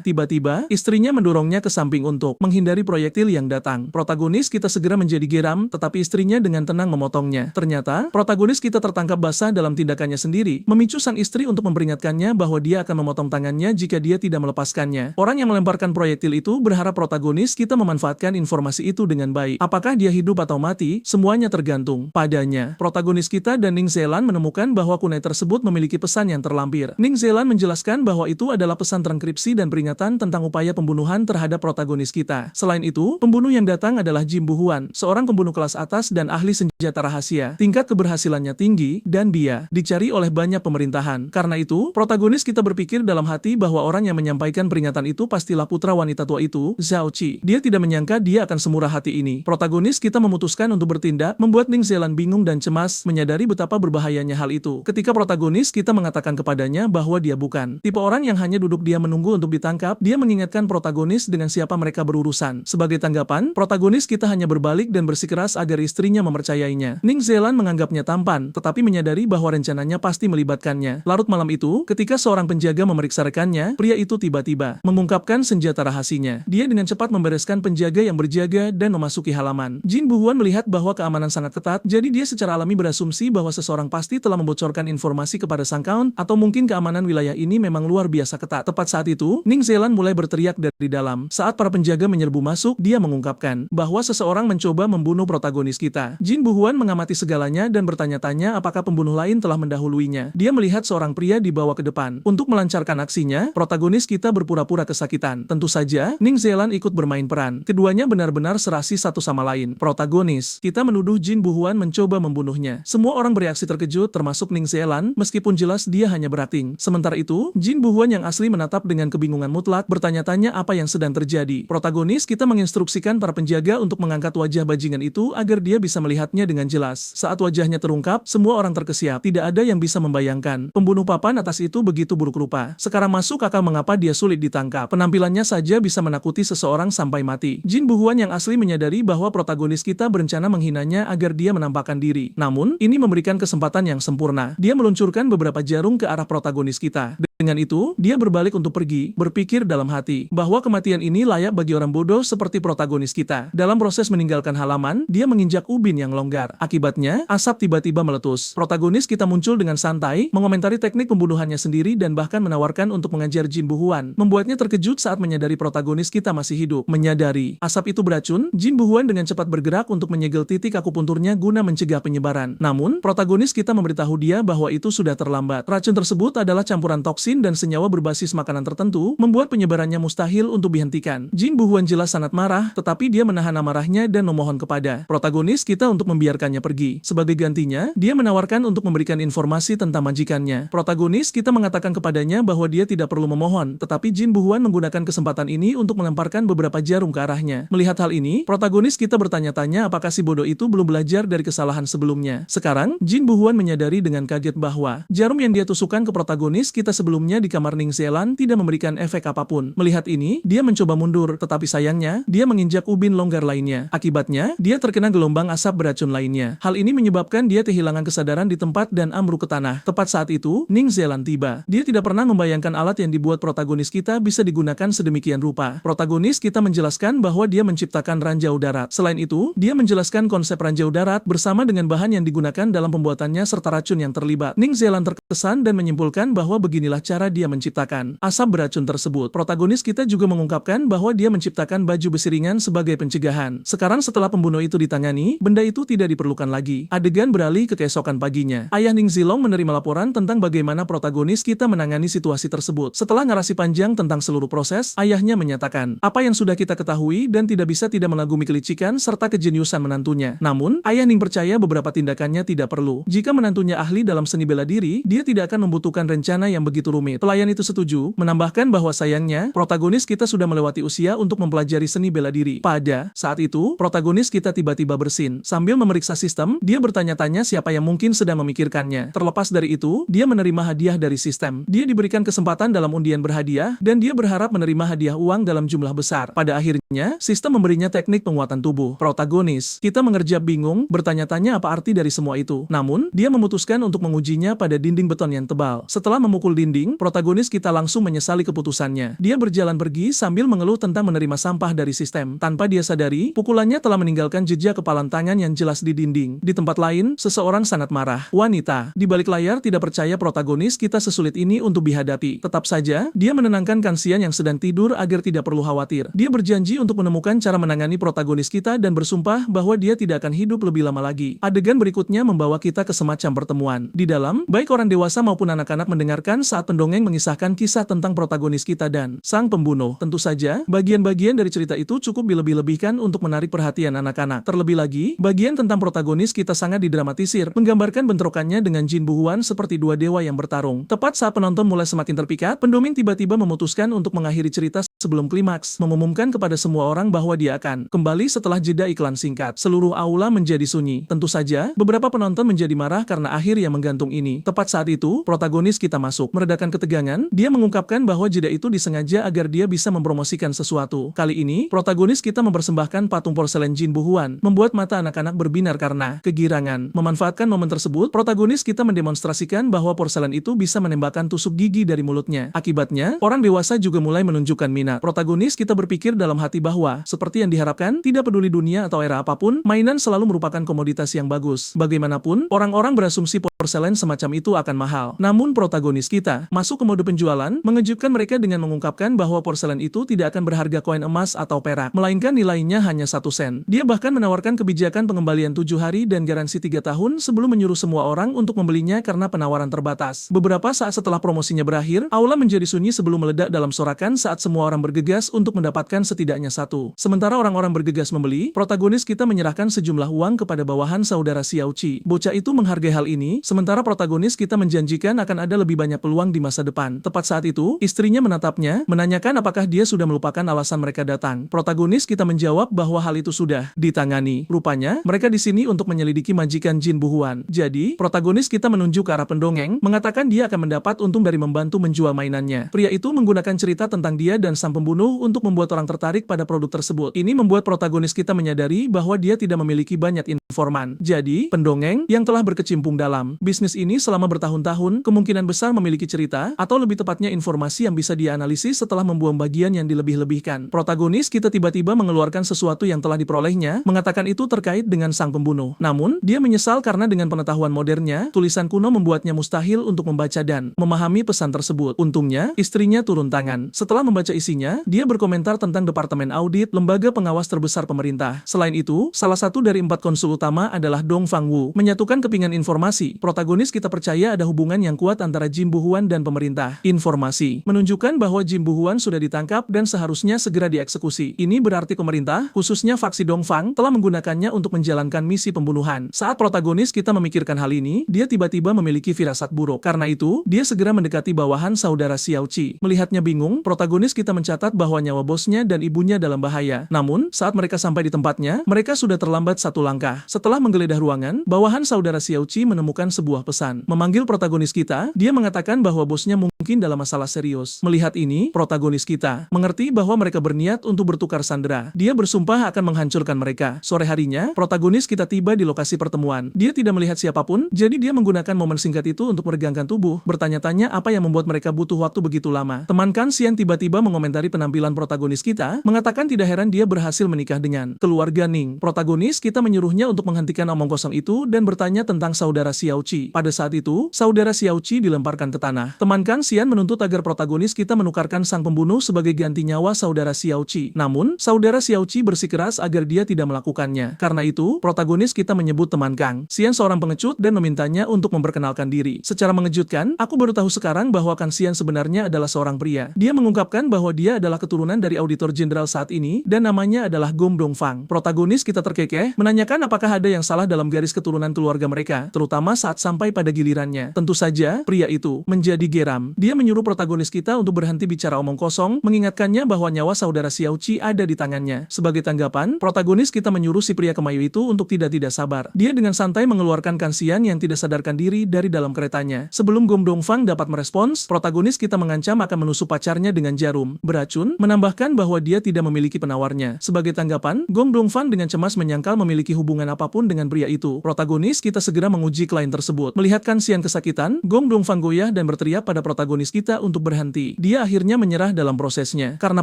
Tiba-tiba, istrinya mendorongnya ke samping untuk menghindari proyektil yang datang. Protagonis kita segera menjadi geram, tetapi istrinya dengan tenang memotongnya. Ternyata, protagonis kita tertangkap basah dalam tindakannya sendiri, memicu sang istri untuk memperingatkannya bahwa dia akan memotong tangannya jika dia tidak melepaskannya. Orang yang melemparkan proyektil itu berharap protagonis kita memanfaatkan informasi itu dengan baik. Apakah dia hidup atau mati, semuanya tergantung padanya. Protagonis kita dan Ning Zealand menemukan bahwa kunai tersebut memiliki pesan yang terlampir. Ning Zealand menjelaskan bahwa itu adalah pesan transkripsi dan peringatan tentang upaya pembunuhan terhadap protagonis kita. Selain itu, pembunuh yang datang adalah Jin Bu Huan, seorang pembunuh kelas atas dan ahli senjata rahasia. Tingkat keberhasilannya tinggi, dan dia dicari oleh banyak pemerintahan. Karena itu, protagonis kita berpikir dalam hati bahwa orang yang menyampaikan peringatan itu pastilah putra wanita tua itu, Zhao Qi. Dia tidak menyangka dia akan semurah hati ini. Protagonis kita memutuskan untuk bertindak, membuat Ning Zealand bingung dan cemas, menyadari betapa berbahayanya hal itu. Ketika protagonis kita mengatakan kepadanya bahwa dia bukan tipe orang yang hanya duduk diam menunggu untuk ditangkap, dia mengingatkan protagonis dengan siapa mereka berurusan. Sebagai tanggapan, protagonis kita hanya berbalik dan bersikeras agar istrinya mempercayainya. Ning Zealand menganggapnya tampan, tetapi menyadari bahwa rencananya pasti melibatkannya. Larut malam itu, ketika seorang penjaga memeriksa rekannya, pria itu tiba-tiba mengungkapkan senjata rahasianya. Dia dengan cepat membereskan penjaga yang berjaga dan memasuki halaman. Jin Bu Huan melihat bahwa keamanan sangat ketat, jadi dia secara alami berasumsi bahwa seseorang pasti telah membocorkan informasi kepada sang count, atau mungkin keamanan wilayah ini memang luar biasa ketat. Tepat saat itu, Ning Zealand mulai berteriak dari dalam. Saat para penjaga menyerbu masuk, dia mengungkapkan bahwa seseorang mencoba membunuh protagonis kita. Jin Bu Huan mengamati segalanya dan bertanya-tanya apakah pembunuh lain telah mendahuluinya. Dia melihat seorang pria dibawa ke depan. Untuk melancarkan aksinya, protagonis kita berpura-pura kesakitan. Tentu saja, Ning Zealand ikut bermain peran. Keduanya benar-benar serasi satu sama lain. Protagonis kita menuduh Jin Bu Huan mencoba membunuhnya. Semua orang bereaksi terkejut, termasuk Ning Zealand, meskipun jelas dia hanya berakting. Sementara itu, Jin Bu Huan yang asli menatap dengan kebingungan mutlak, bertanya-tanya apa yang sedang terjadi. Protagonis kita menginstruksikan para penjaga untuk mengangkat wajah bajingan itu agar dia bisa melihatnya dengan jelas. Saat wajahnya terungkap, semua orang terkesiap. Tidak ada yang bisa membayangkan pembunuh papan atas itu begitu buruk rupa. Sekarang masuk akal mengapa dia sulit ditangkap. Penampilannya saja bisa menakuti seseorang sampai mati. Jin Bu Huan yang asli menyadari bahwa protagonis kita berencana menghinanya agar dia menampakkan diri. Namun, ini memberikan kesempatan yang sempurna. Dia meluncurkan beberapa jarum ke arah protagonis kita. Dengan itu, dia berbalik untuk pergi, berpikir dalam hati bahwa kematian ini layak bagi orang bodoh seperti protagonis kita. Dalam proses meninggalkan halaman, dia menginjak ubin yang longgar. Akibatnya, asap tiba-tiba meletus. Protagonis kita muncul dengan santai, mengomentari teknik pembunuhannya sendiri dan bahkan menawarkan untuk mengajar Jin Bu Huan. Membuatnya terkejut saat menyadari protagonis kita masih hidup. Menyadari asap itu beracun, Jin Bu Huan dengan cepat bergerak untuk menyegel titik akupunturnya guna mencegah penyebaran. Namun, protagonis kita memberitahu dia bahwa itu sudah terlambat. Racun tersebut adalah campuran toksin dan senyawa berbasis makanan tertentu, membuat penyebarannya mustahil untuk dihentikan. Jin Bu Huan jelas sangat marah, tetapi dia menahan amarahnya dan memohon kepada protagonis kita untuk membiarkannya pergi. Sebagai gantinya, dia menawarkan untuk memberikan informasi tentang majikannya. Protagonis kita mengatakan kepadanya bahwa dia tidak perlu memohon, tetapi Jin Bu Huan menggunakan kesempatan ini untuk melemparkan beberapa jarum ke arahnya. Melihat hal ini, protagonis kita bertanya-tanya apakah si bodoh itu belum belajar dari kesalahan sebelumnya. Sekarang, Jin Bu Huan menyadari dengan kaget bahwa jarum yang dia tusukkan ke protagonis kita sebelumnya sebelumnya di kamar Ning Zealand tidak memberikan efek apapun. Melihat ini, dia mencoba mundur, tetapi sayangnya, dia menginjak ubin longgar lainnya. Akibatnya, dia terkena gelombang asap beracun lainnya. Hal ini menyebabkan dia kehilangan kesadaran di tempat dan ambruk ke tanah. Tepat saat itu, Ning Zealand tiba. Dia tidak pernah membayangkan alat yang dibuat protagonis kita bisa digunakan sedemikian rupa. Protagonis kita menjelaskan bahwa dia menciptakan ranjau darat. Selain itu, dia menjelaskan konsep ranjau darat bersama dengan bahan yang digunakan dalam pembuatannya serta racun yang terlibat. Ning Zealand terkesan dan menyimpulkan bahwa beginilah cara dia menciptakan asap beracun tersebut. Protagonis kita juga mengungkapkan bahwa dia menciptakan baju besi ringan sebagai pencegahan. Sekarang setelah pembunuh itu ditangani, benda itu tidak diperlukan lagi. Adegan beralih ke keesokan paginya. Ayah Ning Zilong menerima laporan tentang bagaimana protagonis kita menangani situasi tersebut. Setelah narasi panjang tentang seluruh proses, ayahnya menyatakan apa yang sudah kita ketahui dan tidak bisa tidak mengagumi kelicikan serta kejeniusan menantunya. Namun, ayah Ning percaya beberapa tindakannya tidak perlu. Jika menantunya ahli dalam seni bela diri, dia tidak akan membutuhkan rencana yang begitu rumit. Pelayan itu setuju, menambahkan bahwa sayangnya, protagonis kita sudah melewati usia untuk mempelajari seni bela diri. Pada saat itu, protagonis kita tiba-tiba bersin. Sambil memeriksa sistem, dia bertanya-tanya siapa yang mungkin sedang memikirkannya. Terlepas dari itu, dia menerima hadiah dari sistem. Dia diberikan kesempatan dalam undian berhadiah, dan dia berharap menerima hadiah uang dalam jumlah besar. Pada akhirnya, sistem memberinya teknik penguatan tubuh. Protagonis kita mengerjap bingung, bertanya-tanya apa arti dari semua itu. Namun, dia memutuskan untuk mengujinya pada dinding beton yang tebal. Setelah memukul dinding, protagonis kita langsung menyesali keputusannya. Dia berjalan pergi sambil mengeluh tentang menerima sampah dari sistem. Tanpa dia sadari, pukulannya telah meninggalkan jejak kepalan tangan yang jelas di dinding. Di tempat lain, seseorang sangat marah. Wanita di balik layar tidak percaya protagonis kita sesulit ini untuk dihadapi. Tetap saja, dia menenangkan Kansian yang sedang tidur agar tidak perlu khawatir. Dia berjanji untuk menemukan cara menangani protagonis kita dan bersumpah bahwa dia tidak akan hidup lebih lama lagi. Adegan berikutnya membawa kita ke semacam pertemuan. Di dalam, baik orang dewasa maupun anak-anak mendengarkan saat pendongeng mengisahkan kisah tentang protagonis kita dan sang pembunuh. Tentu saja, bagian-bagian dari cerita itu cukup dilebih-lebihkan untuk menarik perhatian anak-anak. Terlebih lagi, bagian tentang protagonis kita sangat didramatisir, menggambarkan bentrokannya dengan Jin Buhuan seperti dua dewa yang bertarung. Tepat saat penonton mulai semakin terpikat, pendongeng tiba-tiba memutuskan untuk mengakhiri cerita sebelum klimaks, mengumumkan kepada semua orang bahwa dia akan kembali setelah jeda iklan singkat. Seluruh aula menjadi sunyi. Tentu saja, beberapa penonton menjadi marah karena akhir yang menggantung ini. Tepat saat itu, protagonis kita masuk. Meredakan ketegangan, dia mengungkapkan bahwa jeda itu disengaja agar dia bisa mempromosikan sesuatu. Kali ini, protagonis kita mempersembahkan patung porselen Jin Buhuan, membuat mata anak-anak berbinar karena kegirangan. Memanfaatkan momen tersebut, protagonis kita mendemonstrasikan bahwa porselen itu bisa menembakkan tusuk gigi dari mulutnya. Akibatnya, orang dewasa juga mulai menunjukkan minat. Protagonis kita berpikir dalam hati bahwa, seperti yang diharapkan, tidak peduli dunia atau era apapun, mainan selalu merupakan komoditas yang bagus. Bagaimanapun, orang-orang berasumsi porselen semacam itu akan mahal. Namun protagonis kita masuk ke mode penjualan, mengejutkan mereka dengan mengungkapkan bahwa porselen itu tidak akan berharga koin emas atau perak, melainkan nilainya hanya 1 sen. Dia bahkan menawarkan kebijakan pengembalian 7 hari dan garansi 3 tahun sebelum menyuruh semua orang untuk membelinya karena penawaran terbatas. Beberapa saat setelah promosinya berakhir, aula menjadi sunyi sebelum meledak dalam sorakan saat semua orang bergegas untuk mendapatkan setidaknya satu. Sementara orang-orang bergegas membeli, protagonis kita menyerahkan sejumlah uang kepada bawahan saudara Xiaoqi. Bocah itu menghargai hal ini, sementara protagonis kita menjanjikan akan ada lebih banyak peluang di masa depan. Tepat saat itu, istrinya menatapnya, menanyakan apakah dia sudah melupakan alasan mereka datang. Protagonis kita menjawab bahwa hal itu sudah ditangani. Rupanya, mereka di sini untuk menyelidiki majikan Jin Buhuan. Jadi, protagonis kita menunjuk ke arah pendongeng, mengatakan dia akan mendapat untung dari membantu menjual mainannya. Pria itu menggunakan cerita tentang dia dan sang pembunuh untuk membuat orang tertarik pada produk tersebut. Ini membuat protagonis kita menyadari bahwa dia tidak memiliki banyak informan. Jadi, pendongeng yang telah berkecimpung dalam bisnis ini selama bertahun-tahun, kemungkinan besar memiliki cerita, atau lebih tepatnya informasi yang bisa dia analisis setelah membuang bagian yang dilebih-lebihkan. Protagonis kita tiba-tiba mengeluarkan sesuatu yang telah diperolehnya, mengatakan itu terkait dengan sang pembunuh. Namun, dia menyesal karena dengan pengetahuan modernnya, tulisan kuno membuatnya mustahil untuk membaca dan memahami pesan tersebut. Untungnya, istrinya turun tangan. Setelah membaca isinya, dia berkomentar tentang Departemen Audit, lembaga pengawas terbesar pemerintah. Selain itu, salah satu dari 4 konsul utama adalah Dong Fangwu. Menyatukan kepingan informasi, protagonis kita percaya ada hubungan yang kuat antara Jin Buhuan dan pemerintah. Informasi menunjukkan bahwa Jin Buhuan sudah ditangkap dan seharusnya segera dieksekusi. Ini berarti pemerintah, khususnya faksi Dongfang, telah menggunakannya untuk menjalankan misi pembunuhan. Saat protagonis kita memikirkan hal ini, dia tiba-tiba memiliki firasat buruk. Karena itu, dia segera mendekati bawahan saudara Xiaoqi. Melihatnya bingung, protagonis kita mencari mencatat bahwa nyawa bosnya dan ibunya dalam bahaya. Namun, saat mereka sampai di tempatnya, mereka sudah terlambat satu langkah. Setelah menggeledah ruangan, bawahan saudara Xiaoqi menemukan sebuah pesan. Memanggil protagonis kita, dia mengatakan bahwa bosnya mungkin dalam masalah serius. Melihat ini, protagonis kita mengerti bahwa mereka berniat untuk bertukar sandera. Dia bersumpah akan menghancurkan mereka. Sore harinya, protagonis kita tiba di lokasi pertemuan. Dia tidak melihat siapapun, jadi dia menggunakan momen singkat itu untuk meregangkan tubuh, bertanya-tanya apa yang membuat mereka butuh waktu begitu lama. Teman Kang Xian tiba-tiba mengomentari penampilan protagonis kita, mengatakan tidak heran dia berhasil menikah dengan keluarga Ning. Protagonis kita menyuruhnya untuk menghentikan omong kosong itu dan bertanya tentang saudara Xiaoqi. Pada saat itu, saudara Xiaoqi dilemparkan ke tanah. Teman Kang Xian menuntut agar protagonis kita menukarkan sang pembunuh sebagai ganti nyawa saudara Xiaoqi. Namun, saudara Xiaoqi bersikeras agar dia tidak melakukannya. Karena itu, protagonis kita menyebut teman Kang Xian seorang pengecut dan memintanya untuk memperkenalkan diri. Secara mengejutkan, aku baru tahu sekarang bahwa Kang Xian sebenarnya adalah seorang pria. Dia mengungkapkan bahwa dia adalah keturunan dari auditor jenderal saat ini dan namanya adalah Gong Dongfang. Protagonis kita terkekeh, menanyakan apakah ada yang salah dalam garis keturunan keluarga mereka, terutama saat sampai pada gilirannya. Tentu saja, pria itu menjadi geram. Dia menyuruh protagonis kita untuk berhenti bicara omong kosong, mengingatkannya bahwa nyawa saudara Xiaoqi ada di tangannya. Sebagai tanggapan, protagonis kita menyuruh si pria kemayu itu untuk tidak sabar. Dia dengan santai mengeluarkan Kang Xian yang tidak sadarkan diri dari dalam keretanya. Sebelum Gong Dongfang dapat merespons, protagonis kita mengancam akan menusuk pacarnya dengan jarum beracun, menambahkan bahwa dia tidak memiliki penawarnya. Sebagai tanggapan, Gong Dongfang dengan cemas menyangkal memiliki hubungan apapun dengan pria itu. Protagonis kita segera menguji klien tersebut. Melihat Kang Xian kesakitan, Gong Dongfang goyah dan berteriak pada protagonis kita untuk berhenti. Dia akhirnya menyerah dalam prosesnya. Karena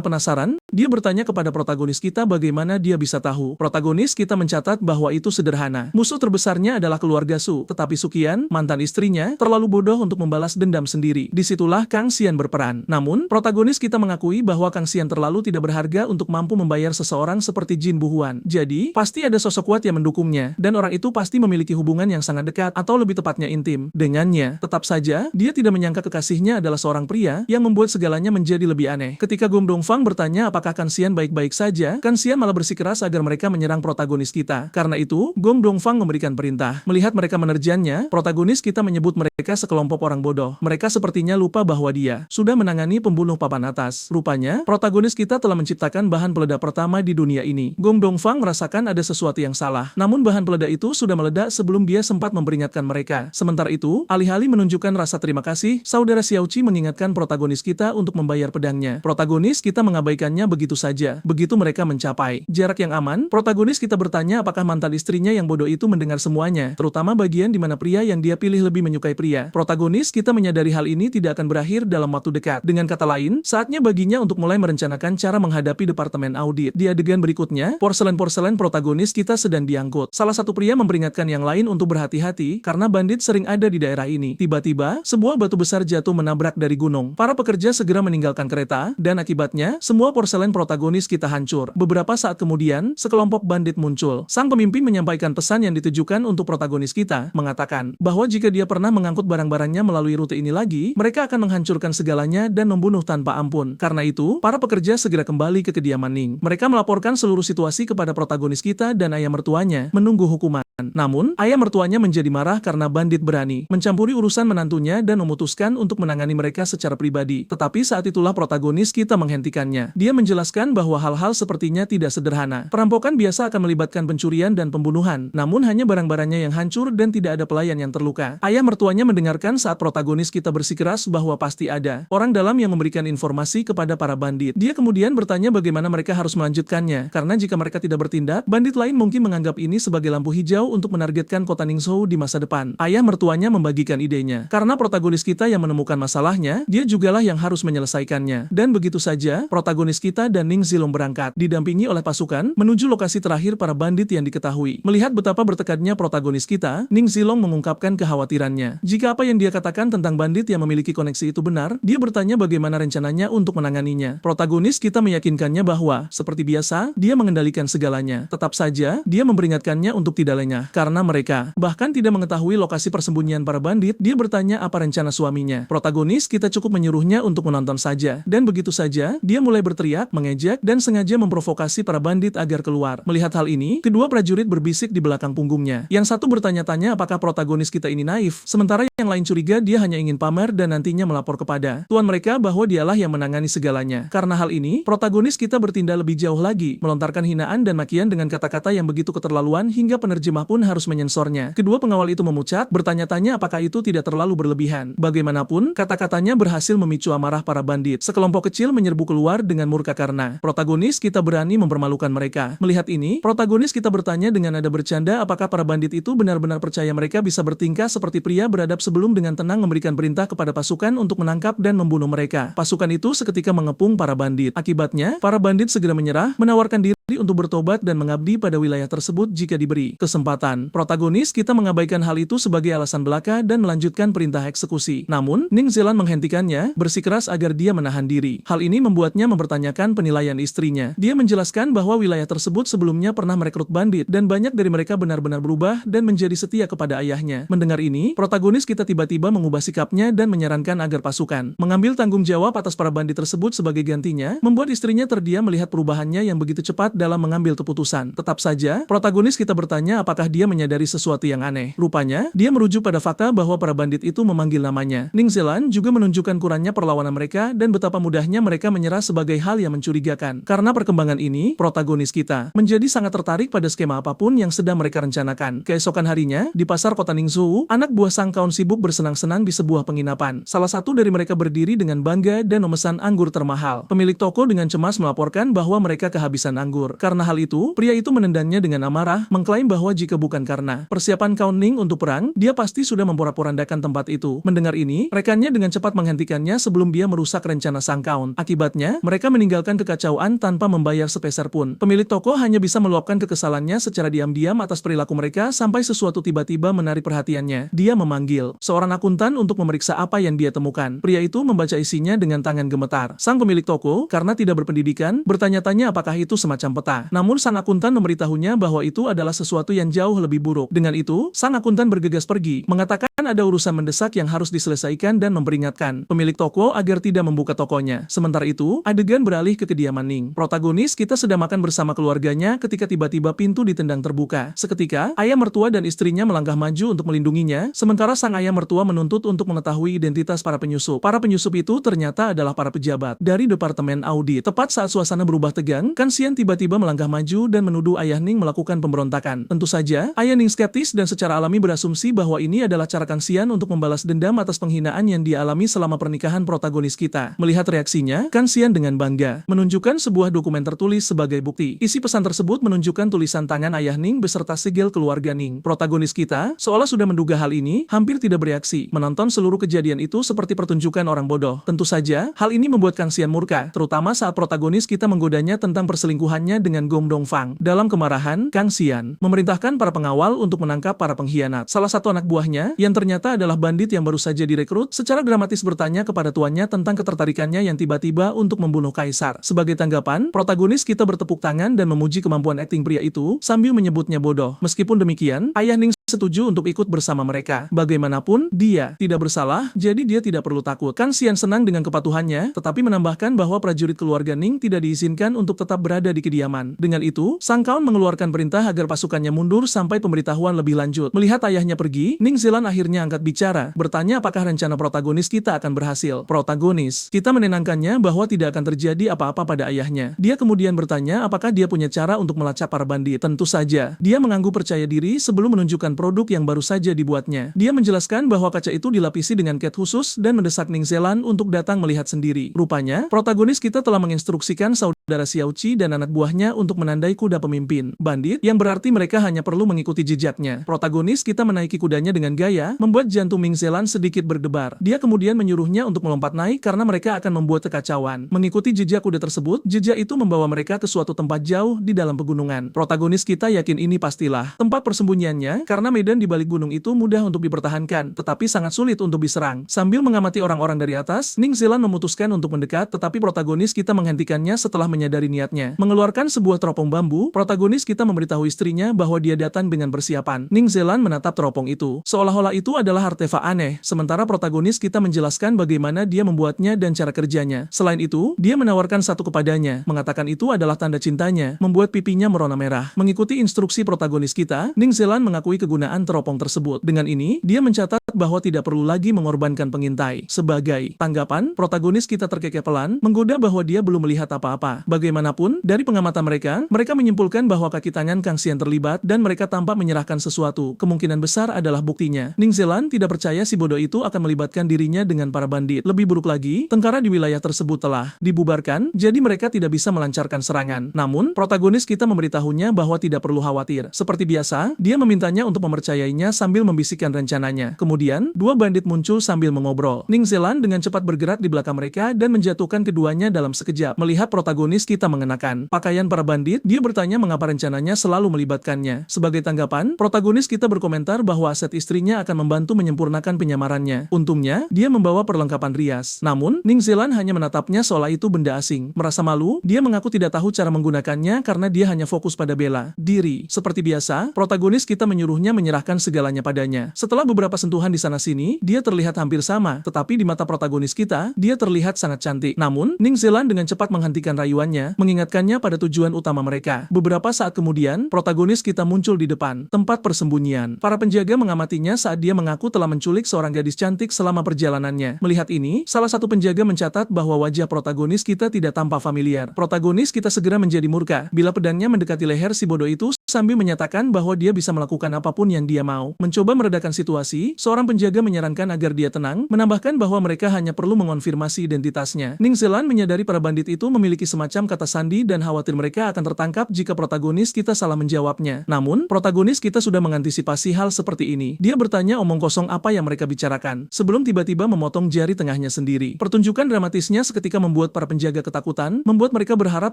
penasaran, dia bertanya kepada protagonis kita bagaimana dia bisa tahu. Protagonis kita mencatat bahwa itu sederhana. Musuh terbesarnya adalah keluarga Su, tetapi Sukian, mantan istrinya, terlalu bodoh untuk membalas dendam sendiri. Disitulah Kang Xian berperan. Namun, protagonis kita mengakui bahwa Kang Xian terlalu tidak berharga untuk mampu membayar seseorang seperti Jin Buhuan. Jadi, pasti ada sosok kuat yang mendukungnya, dan orang itu pasti memiliki hubungan yang sangat dekat, atau lebih tepatnya intim, dengannya. Tetap saja, dia tidak menyangka kekasihnya adalah seorang pria yang membuat segalanya menjadi lebih aneh. Ketika Gong Dongfang bertanya apakah Kang Xian baik-baik saja, Kang Xian malah bersikeras agar mereka menyerang protagonis kita. Karena itu, Gong Dongfang memberikan perintah. Melihat mereka menerjangnya, protagonis kita menyebut mereka sekelompok orang bodoh. Mereka sepertinya lupa bahwa dia sudah menangani pembunuh papan atas. Rupanya, protagonis kita telah menciptakan bahan peledak pertama di dunia ini. Gong Dongfang merasakan ada sesuatu yang salah. Namun bahan peledak itu sudah meledak sebelum dia sempat memperingatkan mereka. Sementara itu, alih-alih menunjukkan rasa terima kasih, saudara Xiaoqi mengingatkan protagonis kita untuk membayar pedangnya. Protagonis kita mengabaikannya begitu saja. Begitu mereka mencapai jarak yang aman, protagonis kita bertanya apakah mantan istrinya yang bodoh itu mendengar semuanya, terutama bagian di mana pria yang dia pilih lebih menyukai pria. Protagonis kita menyadari hal ini tidak akan berakhir dalam waktu dekat. Dengan kata lain, saatnya baginya untuk mulai merencanakan cara menghadapi departemen audit. Di adegan berikutnya, porselen-porselen protagonis kita sedang diangkut. Salah satu pria memperingatkan yang lain untuk berhati-hati karena bandit sering ada di daerah ini. Tiba-tiba, sebuah batu besar jatuh menabrak dari gunung. Para pekerja segera meninggalkan kereta, dan akibatnya, semua porselen protagonis kita hancur. Beberapa saat kemudian, sekelompok bandit muncul. Sang pemimpin menyampaikan pesan yang ditujukan untuk protagonis kita, mengatakan bahwa jika dia pernah mengangkut barang-barangnya melalui rute ini lagi, mereka akan menghancurkan segalanya dan membunuh tanpa ampun. Karena itu, para pekerja segera kembali ke kediaman Ning. Mereka melaporkan seluruh situasi kepada protagonis kita dan ayah mertuanya, menunggu hukuman. Namun, ayah mertuanya menjadi marah karena bandit berani mencampuri urusan menantunya dan memutuskan untuk menangani mereka secara pribadi. Tetapi saat itulah protagonis kita menghentikannya. Dia menjelaskan bahwa hal-hal sepertinya tidak sederhana. Perampokan biasa akan melibatkan pencurian dan pembunuhan, namun hanya barang-barangnya yang hancur dan tidak ada pelayan yang terluka. Ayah mertuanya mendengarkan saat protagonis kita bersikeras bahwa pasti ada orang dalam yang memberikan informasi kepada para bandit. Dia kemudian bertanya bagaimana mereka harus melanjutkannya, karena jika mereka tidak bertindak, bandit lain mungkin menganggap ini sebagai lampu hijau untuk menargetkan kota Ningzhou di masa depan. Ayah mertuanya membagikan idenya. Karena protagonis kita yang menemukan masalahnya, dia jugalah yang harus menyelesaikannya. Dan begitu saja, protagonis kita dan Ning Zilong berangkat, didampingi oleh pasukan, menuju lokasi terakhir para bandit yang diketahui. Melihat betapa bertekadnya protagonis kita, Ning Zilong mengungkapkan kekhawatirannya. Jika apa yang dia katakan tentang bandit yang memiliki koneksi itu benar, dia bertanya bagaimana rencananya untuk menanganinya. Protagonis kita meyakinkannya bahwa, seperti biasa, dia mengendalikan segalanya. Tetap saja, dia memperingatkannya untuk tidak lengah. terengah karena mereka bahkan tidak mengetahui lokasi persembunyian para bandit. Dia bertanya apa rencana suaminya. Protagonis kita cukup menyuruhnya untuk menonton saja, dan begitu saja dia mulai berteriak, mengejek, dan sengaja memprovokasi para bandit agar keluar. Melihat hal ini, kedua prajurit berbisik di belakang punggungnya. Yang satu bertanya-tanya apakah protagonis kita ini naif, sementara yang lain curiga dia hanya ingin pamer dan nantinya melapor kepada tuan mereka bahwa dialah yang menangani segalanya. Karena hal ini, protagonis kita bertindak lebih jauh lagi, melontarkan hinaan dan makian dengan kata-kata yang begitu keterlaluan hingga penerjemah pun harus menyensornya. Kedua pengawal itu memucat, bertanya-tanya apakah itu tidak terlalu berlebihan. Bagaimanapun, kata-katanya berhasil memicu amarah para bandit. Sekelompok kecil menyerbu keluar dengan murka karena protagonis kita berani mempermalukan mereka. Melihat ini, protagonis kita bertanya dengan nada bercanda apakah para bandit itu benar-benar percaya mereka bisa bertingkah seperti pria beradab sebelum dengan tenang memberikan perintah kepada pasukan untuk menangkap dan membunuh mereka. Pasukan itu seketika mengepung para bandit. Akibatnya, para bandit segera menyerah, menawarkan diri untuk bertobat dan mengabdi pada wilayah tersebut jika diberi kesempatan. Protagonis kita mengabaikan hal itu sebagai alasan belaka dan melanjutkan perintah eksekusi. Namun, Ning Zealand menghentikannya, bersikeras agar dia menahan diri. Hal ini membuatnya mempertanyakan penilaian istrinya. Dia menjelaskan bahwa wilayah tersebut sebelumnya pernah merekrut bandit dan banyak dari mereka benar-benar berubah dan menjadi setia kepada ayahnya. Mendengar ini, protagonis kita tiba-tiba mengubah sikapnya dan menyarankan agar pasukan mengambil tanggung jawab atas para bandit tersebut sebagai gantinya, membuat istrinya terdiam melihat perubahannya yang begitu cepat dalam mengambil keputusan. Tetap saja, protagonis kita bertanya apakah dia menyadari sesuatu yang aneh. Rupanya, dia merujuk pada fakta bahwa para bandit itu memanggil namanya. Ning Zealand juga menunjukkan kurangnya perlawanan mereka dan betapa mudahnya mereka menyerah sebagai hal yang mencurigakan. Karena perkembangan ini, protagonis kita menjadi sangat tertarik pada skema apapun yang sedang mereka rencanakan. Keesokan harinya, di pasar kota Ningzhou, anak buah Sang Kaun sibuk bersenang-senang di sebuah penginapan. Salah satu dari mereka berdiri dengan bangga dan memesan anggur termahal. Pemilik toko dengan cemas melaporkan bahwa mereka kehabisan anggur. Karena hal itu, pria itu menendangnya dengan amarah, mengklaim bahwa jika bukan karena persiapan Kaun Ning untuk perang, dia pasti sudah memporak-porandakan tempat itu. Mendengar ini, rekannya dengan cepat menghentikannya sebelum dia merusak rencana Sang Kaun. Akibatnya, mereka meninggalkan kekacauan tanpa membayar sepeser pun. Pemilik toko hanya bisa meluapkan kekesalannya secara diam-diam atas perilaku mereka sampai sesuatu tiba-tiba menarik perhatiannya. Dia memanggil seorang akuntan untuk memeriksa apa yang dia temukan. Pria itu membaca isinya dengan tangan gemetar. Sang pemilik toko, karena tidak berpendidikan, bertanya-tanya apakah itu semacam peta. Namun sang akuntan memberitahunya bahwa itu adalah sesuatu yang jauh lebih buruk. Dengan itu, sang akuntan bergegas pergi, mengatakan ada urusan mendesak yang harus diselesaikan dan memperingatkan pemilik toko agar tidak membuka tokonya. Sementara itu, adegan beralih ke kediaman Ning. Protagonis kita sedang makan bersama keluarganya ketika tiba-tiba pintu ditendang terbuka. Seketika, ayah mertua dan istrinya melangkah maju untuk melindunginya, sementara sang ayah mertua menuntut untuk mengetahui identitas para penyusup. Para penyusup itu ternyata adalah para pejabat dari Departemen Audit. Tepat saat suasana berubah tegang, Kan Xian tiba-tiba melangkah maju dan menuduh ayah Ning melakukan pemberontakan. Tentu saja, ayah Ning skeptis dan secara alami berasumsi bahwa ini adalah cara Kang Xian untuk membalas dendam atas penghinaan yang dia alami selama pernikahan protagonis kita. Melihat reaksinya, Kang Xian dengan bangga menunjukkan sebuah dokumen tertulis sebagai bukti. Isi pesan tersebut menunjukkan tulisan tangan ayah Ning beserta sigil keluarga Ning. Protagonis kita, seolah sudah menduga hal ini, hampir tidak bereaksi, menonton seluruh kejadian itu seperti pertunjukan orang bodoh. Tentu saja, hal ini membuat Kang Xian murka, terutama saat protagonis kita menggodanya tentang perselingkuhannya dengan Gong Dongfang. Dalam kemarahan, Kang Xian memerintahkan para pengawal untuk menangkap para pengkhianat. Salah satu anak buahnya, yang ternyata adalah bandit yang baru saja direkrut, secara dramatis bertanya kepada tuannya tentang ketertarikannya yang tiba-tiba untuk membunuh kaisar. Sebagai tanggapan, protagonis kita bertepuk tangan dan memuji kemampuan akting pria itu, sambil menyebutnya bodoh. Meskipun demikian, ayah Ning setuju untuk ikut bersama mereka. Bagaimanapun, dia tidak bersalah, jadi dia tidak perlu takut. Kang Xian senang dengan kepatuhannya, tetapi menambahkan bahwa prajurit keluarga Ning tidak diizinkan untuk tetap berada di kediaman. Dengan itu, Sang Kaun mengeluarkan perintah agar pasukannya mundur sampai pemberitahuan lebih lanjut. Melihat ayahnya pergi, Ning Zealand akhirnya angkat bicara, bertanya apakah rencana protagonis kita akan berhasil. Protagonis kita menenangkannya bahwa tidak akan terjadi apa-apa pada ayahnya. Dia kemudian bertanya apakah dia punya cara untuk melacak para bandit. Tentu saja, dia mengangguk percaya diri sebelum menunjukkan produk yang baru saja dibuatnya. Dia menjelaskan bahwa kaca itu dilapisi dengan cat khusus dan mendesak Ning Zealand untuk datang melihat sendiri. Rupanya, protagonis kita telah menginstruksikan saudara Xiao Qi dan anak buahnya untuk menandai kuda pemimpin bandit, yang berarti mereka hanya perlu mengikuti jejaknya. Protagonis kita menaiki kudanya dengan gaya, membuat jantung Ning Zealand sedikit berdebar. Dia kemudian menyuruhnya untuk melompat naik karena mereka akan membuat kekacauan. Mengikuti jejak kuda tersebut, jejak itu membawa mereka ke suatu tempat jauh di dalam pegunungan. Protagonis kita yakin ini pastilah tempat persembunyiannya, karena medan di balik gunung itu mudah untuk dipertahankan, tetapi sangat sulit untuk diserang. Sambil mengamati orang-orang dari atas, Ning Zealand memutuskan untuk mendekat, tetapi protagonis kita menghentikannya setelah menyadari niatnya. Mengeluarkan sebuah teropong bambu, protagonis kita memberitahu istrinya bahwa dia datang dengan persiapan. Ning Zealand menatap teropong itu, seolah-olah itu adalah artefak aneh, sementara protagonis kita menjelaskan bagaimana dia membuatnya dan cara kerjanya. Selain itu, dia menawarkan satu kepadanya, mengatakan itu adalah tanda cintanya, membuat pipinya merona merah. Mengikuti instruksi protagonis kita, Ning Zealand mengakui kegunaan teropong tersebut. Dengan ini, dia mencatat bahwa tidak perlu lagi mengorbankan pengintai. Sebagai tanggapan, protagonis kita terkekeh pelan, menggoda bahwa dia belum melihat apa-apa. Bagaimanapun, dari pengamatan mereka menyimpulkan bahwa kaki tangan Kang Xian terlibat dan mereka tampak menyerahkan sesuatu. Kemungkinan besar adalah buktinya. Ning Zealand tidak percaya si bodoh itu akan melibatkan dirinya dengan para bandit. Lebih buruk lagi, tentara di wilayah tersebut telah dibubarkan, jadi mereka tidak bisa melancarkan serangan. Namun, protagonis kita memberitahunya bahwa tidak perlu khawatir. Seperti biasa, dia memintanya untuk mempercayainya sambil membisikkan rencananya. Kemudian, dua bandit muncul sambil mengobrol. Ning Zealand dengan cepat bergerak di belakang mereka dan menjatuhkan keduanya dalam sekejap. Melihat protagonis kita mengenakan pakaian para bandit, dia bertanya mengapa rencananya selalu melibatkannya. Sebagai tanggapan, protagonis kita berkomentar bahwa aset istrinya akan membantu menyempurnakan penyamarannya. Untungnya, dia membawa perlengkapan rias. Namun, Ning Zealand hanya menatapnya seolah itu benda asing. Merasa malu, dia mengaku tidak tahu cara menggunakannya karena dia hanya fokus pada bela diri. Seperti biasa, protagonis kita menyuruhnya menyerahkan segalanya padanya. Setelah beberapa sentuhan di sana-sini, dia terlihat hampir sama, tetapi di mata protagonis kita, dia terlihat sangat cantik. Namun, Ning Zealand dengan cepat menghentikan rayuannya, mengingatkannya pada tujuan utama mereka. Beberapa saat kemudian, protagonis kita muncul di depan tempat persembunyian. Para penjaga mengamatinya saat dia mengaku telah menculik seorang gadis cantik selama perjalanannya. Melihat ini, salah satu penjaga mencatat bahwa wajah protagonis kita tidak tampak familiar. Protagonis kita segera menjadi murka bila pedangnya mendekati leher si bodoh itu sambil menyatakan bahwa dia bisa melakukan apapun yang dia mau. Mencoba meredakan situasi, seorang penjaga menyarankan agar dia tenang, menambahkan bahwa mereka hanya perlu mengonfirmasi identitasnya. Ning Zealand menyadari para bandit itu memiliki semacam kata sandi dan khawatir mereka akan tertangkap jika protagonis kita salah menjawabnya. Namun, protagonis kita sudah mengantisipasi hal seperti ini. Dia bertanya omong kosong apa yang mereka bicarakan, sebelum tiba-tiba memotong jari tengahnya sendiri. Pertunjukan dramatisnya seketika membuat para penjaga ketakutan, membuat mereka berharap